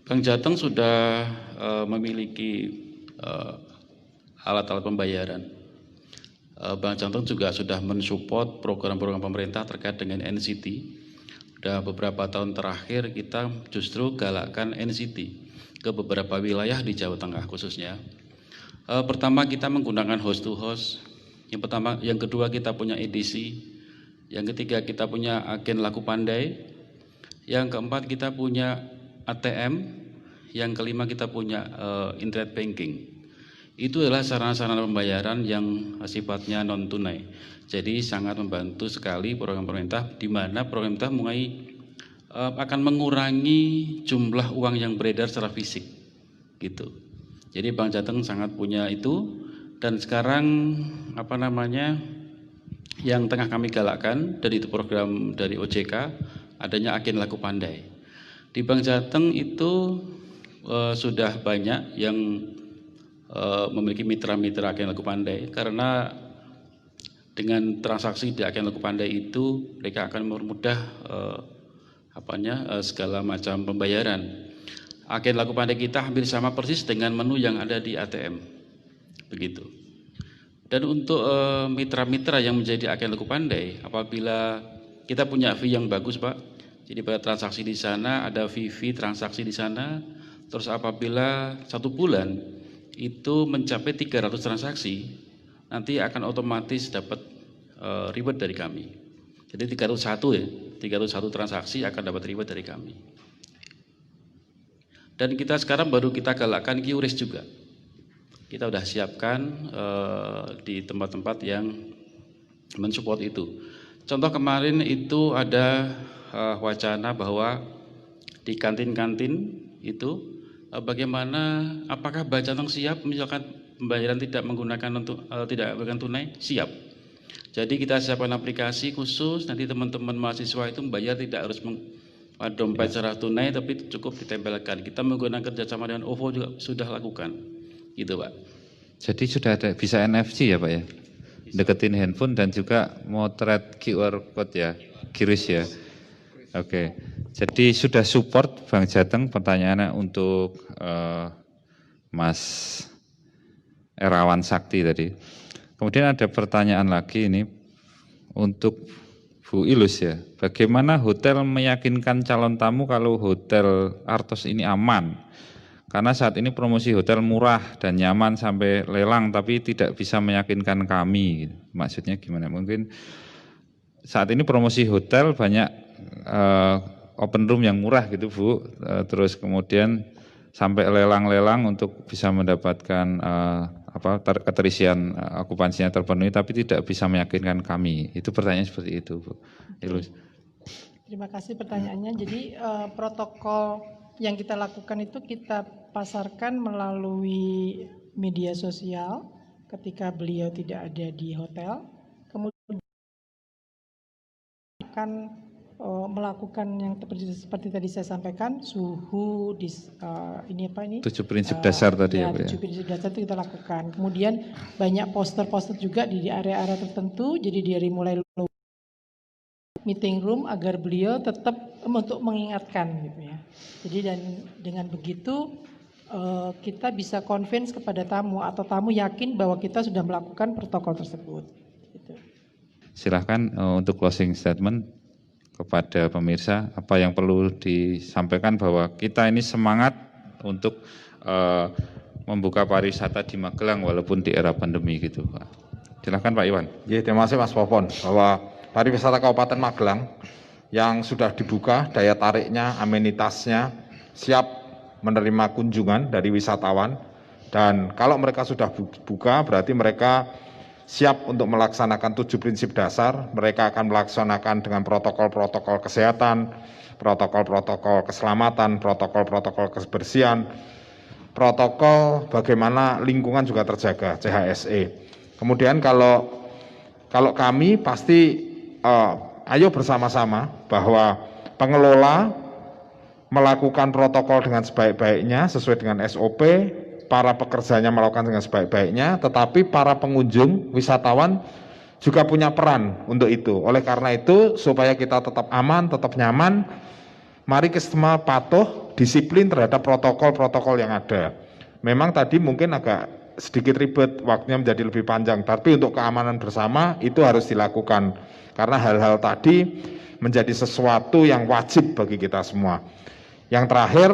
Bank Jateng sudah memiliki alat-alat pembayaran. Bank Jateng juga sudah mensupport program-program pemerintah terkait dengan NCT. Sudah beberapa tahun terakhir kita justru galakkan NCT ke beberapa wilayah di Jawa Tengah khususnya. Pertama kita menggunakan host to host. Yang kedua kita punya EDC. Yang ketiga kita punya agen laku pandai. Yang keempat kita punya ATM. Yang kelima kita punya internet banking. Itu adalah sarana-sarana pembayaran yang sifatnya non tunai. Jadi sangat membantu sekali program pemerintah, di mana pemerintah mulai akan mengurangi jumlah uang yang beredar secara fisik, gitu. Jadi Bank Jateng sangat punya itu, dan sekarang yang tengah kami galakkan, dan itu program dari OJK, adanya agen laku pandai. Di Bank Jateng itu sudah banyak yang memiliki mitra-mitra agen laku pandai, karena dengan transaksi di agen laku pandai itu mereka akan mempermudah segala macam pembayaran. Agen laku pandai kita hampir sama persis dengan menu yang ada di ATM, begitu. Dan untuk mitra-mitra yang menjadi agen laku pandai, apabila kita punya fee yang bagus, Pak, jadi pada transaksi di sana ada fee transaksi di sana, terus apabila 1 bulan itu mencapai 300 transaksi, nanti akan otomatis dapat reward dari kami. Jadi 301 ya, 301 transaksi akan dapat reward dari kami. Dan kita sekarang baru kita galakkan QRIS juga. Kita sudah siapkan di tempat-tempat yang mensupport itu. Contoh kemarin itu ada wacana bahwa di kantin-kantin itu bagaimana, apakah Bank Jateng siap misalkan pembayaran tidak menggunakan tunai? Siap. Jadi kita siapkan aplikasi khusus, nanti teman-teman mahasiswa itu membayar tidak harus dompet secara tunai, tapi cukup ditempelkan. Kita menggunakan kerjasama dengan OVO juga sudah lakukan, gitu Pak. Jadi sudah ada bisa NFC ya Pak ya? Deketin handphone dan juga motret QR code ya, QRIS ya. Oke, jadi sudah support Bank Jateng. Pertanyaannya untuk Mas Erawan Sakti tadi. Kemudian ada pertanyaan lagi ini untuk Bu Ilus ya. Bagaimana hotel meyakinkan calon tamu kalau hotel Artos ini aman? Karena saat ini promosi hotel murah dan nyaman sampai lelang, tapi tidak bisa meyakinkan kami. Maksudnya gimana? Mungkin saat ini promosi hotel banyak open room yang murah gitu Bu, terus kemudian sampai lelang-lelang untuk bisa mendapatkan keterisian okupansinya terpenuhi, tapi tidak bisa meyakinkan kami. Itu pertanyaan seperti itu Bu Ilus. Terima kasih pertanyaannya. Jadi protokol yang kita lakukan itu kita pasarkan melalui media sosial ketika beliau tidak ada di hotel. Kemudian akan melakukan yang seperti tadi saya sampaikan, suhu, ini apa ini? 7 prinsip dasar tadi ya Pak ya. 7 prinsip dasar itu kita lakukan. Kemudian banyak poster-poster juga di area-area tertentu, jadi dari mulai meeting room agar beliau tetap untuk mengingatkan gitu ya. Jadi dan dengan begitu kita bisa convince kepada tamu atau tamu yakin bahwa kita sudah melakukan protokol tersebut. Gitu. Silahkan untuk closing statement kepada pemirsa, apa yang perlu disampaikan bahwa kita ini semangat untuk membuka pariwisata di Magelang walaupun di era pandemi gitu Pak. Silahkan Pak Iwan. Ya, terima kasih Mas Popon, bahwa pariwisata Kabupaten Magelang yang sudah dibuka, daya tariknya, amenitasnya, siap menerima kunjungan dari wisatawan, dan kalau mereka sudah buka berarti mereka siap untuk melaksanakan 7 prinsip dasar. Mereka akan melaksanakan dengan protokol-protokol kesehatan, protokol-protokol keselamatan, protokol-protokol kebersihan, protokol bagaimana lingkungan juga terjaga, CHSE. Kemudian kalau kami pasti ayo bersama-sama bahwa pengelola melakukan protokol dengan sebaik-baiknya sesuai dengan SOP, para pekerjanya melakukan dengan sebaik-baiknya, tetapi para pengunjung, wisatawan juga punya peran untuk itu. Oleh karena itu, supaya kita tetap aman, tetap nyaman, mari kita semua patuh, disiplin terhadap protokol-protokol yang ada. Memang tadi mungkin agak sedikit ribet, waktunya menjadi lebih panjang, tapi untuk keamanan bersama itu harus dilakukan. Karena hal-hal tadi menjadi sesuatu yang wajib bagi kita semua. Yang terakhir,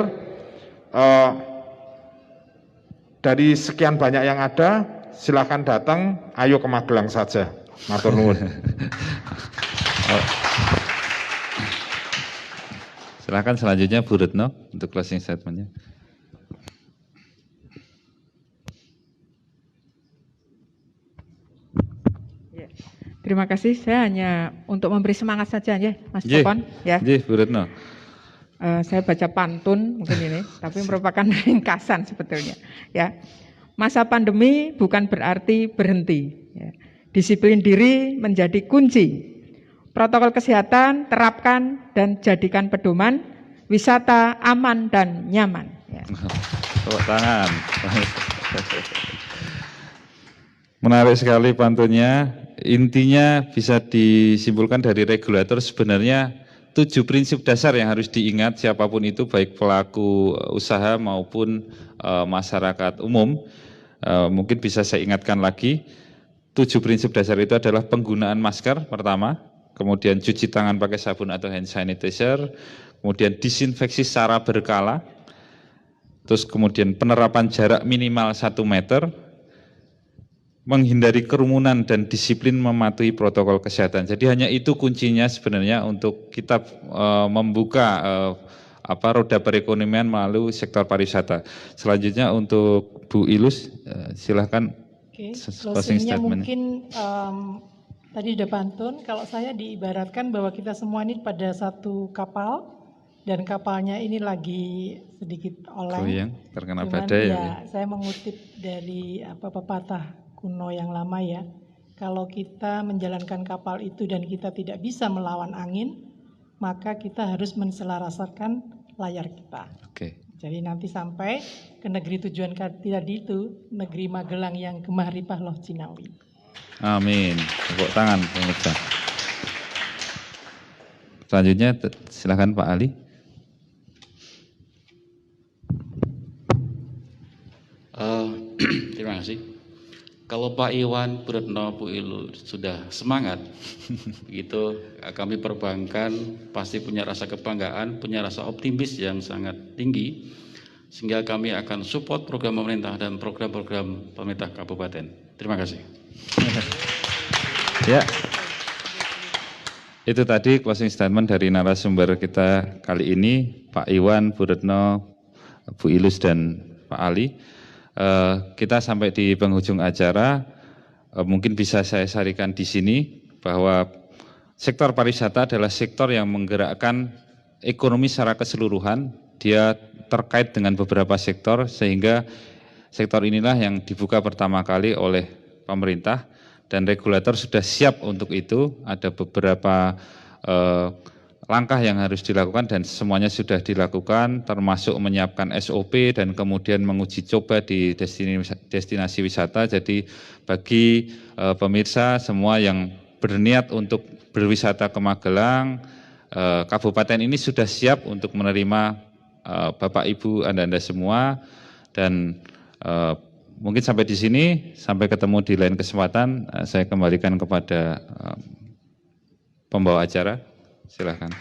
dari sekian banyak yang ada, silakan datang, ayo ke Magelang saja. Matur nuwun. Silakan selanjutnya Bu Retno untuk closing statement-nya. Terima kasih. Saya hanya untuk memberi semangat saja ya, Mas Popon. Ya. Bu Retno. Saya baca pantun mungkin ini, tapi merupakan ringkasan sebetulnya. Ya, masa pandemi bukan berarti berhenti. Ya. Disiplin diri menjadi kunci. Protokol kesehatan terapkan dan jadikan pedoman. Wisata aman dan nyaman. Ya. Tepuk tangan. Menarik sekali pantunnya. Intinya bisa disimpulkan dari regulator sebenarnya 7 prinsip dasar yang harus diingat siapapun itu, baik pelaku usaha maupun masyarakat umum. Mungkin bisa saya ingatkan lagi, 7 prinsip dasar itu adalah penggunaan masker pertama, kemudian cuci tangan pakai sabun atau hand sanitizer, kemudian disinfeksi secara berkala, terus kemudian penerapan jarak minimal 1 meter, menghindari kerumunan dan disiplin mematuhi protokol kesehatan. Jadi hanya itu kuncinya sebenarnya untuk kita membuka roda perekonomian melalui sektor pariwisata. Selanjutnya untuk Bu Ilus, silahkan. Oke, Closing closingnya statement. mungkin tadi udah pantun, kalau saya diibaratkan bahwa kita semua ini pada satu kapal, dan kapalnya ini lagi sedikit oleng. Goyang, terkena Cuman badai. ya, saya mengutip dari pepatah kuno yang lama ya. Kalau kita menjalankan kapal itu dan kita tidak bisa melawan angin, maka kita harus menselarasakan layar kita. Oke. Jadi nanti sampai ke negeri tujuan tadi itu, negeri Magelang yang gemah ripah loh Cinawi. Amin. Tepuk tangan pemirsa. Selanjutnya silakan Pak Ali. Terima kasih. Kalau Pak Iwan, Bu Retno, Bu Ilu sudah semangat, begitu kami perbankan pasti punya rasa kebanggaan, punya rasa optimis yang sangat tinggi, sehingga kami akan support program pemerintah dan program-program pemerintah kabupaten. Terima kasih. Ya, itu tadi closing statement dari narasumber kita kali ini, Pak Iwan, Bu Retno, Bu Ilus, dan Pak Ali. Kita sampai di penghujung acara, mungkin bisa saya sarikan di sini bahwa sektor pariwisata adalah sektor yang menggerakkan ekonomi secara keseluruhan. Dia terkait dengan beberapa sektor, sehingga sektor inilah yang dibuka pertama kali oleh pemerintah dan regulator sudah siap untuk itu. Ada beberapa langkah yang harus dilakukan dan semuanya sudah dilakukan, termasuk menyiapkan SOP dan kemudian menguji coba di destinasi wisata. Jadi bagi pemirsa semua yang berniat untuk berwisata ke Magelang, kabupaten ini sudah siap untuk menerima Bapak Ibu Anda semua. Dan mungkin sampai di sini, sampai ketemu di lain kesempatan. Saya kembalikan kepada pembawa acara. Silakan.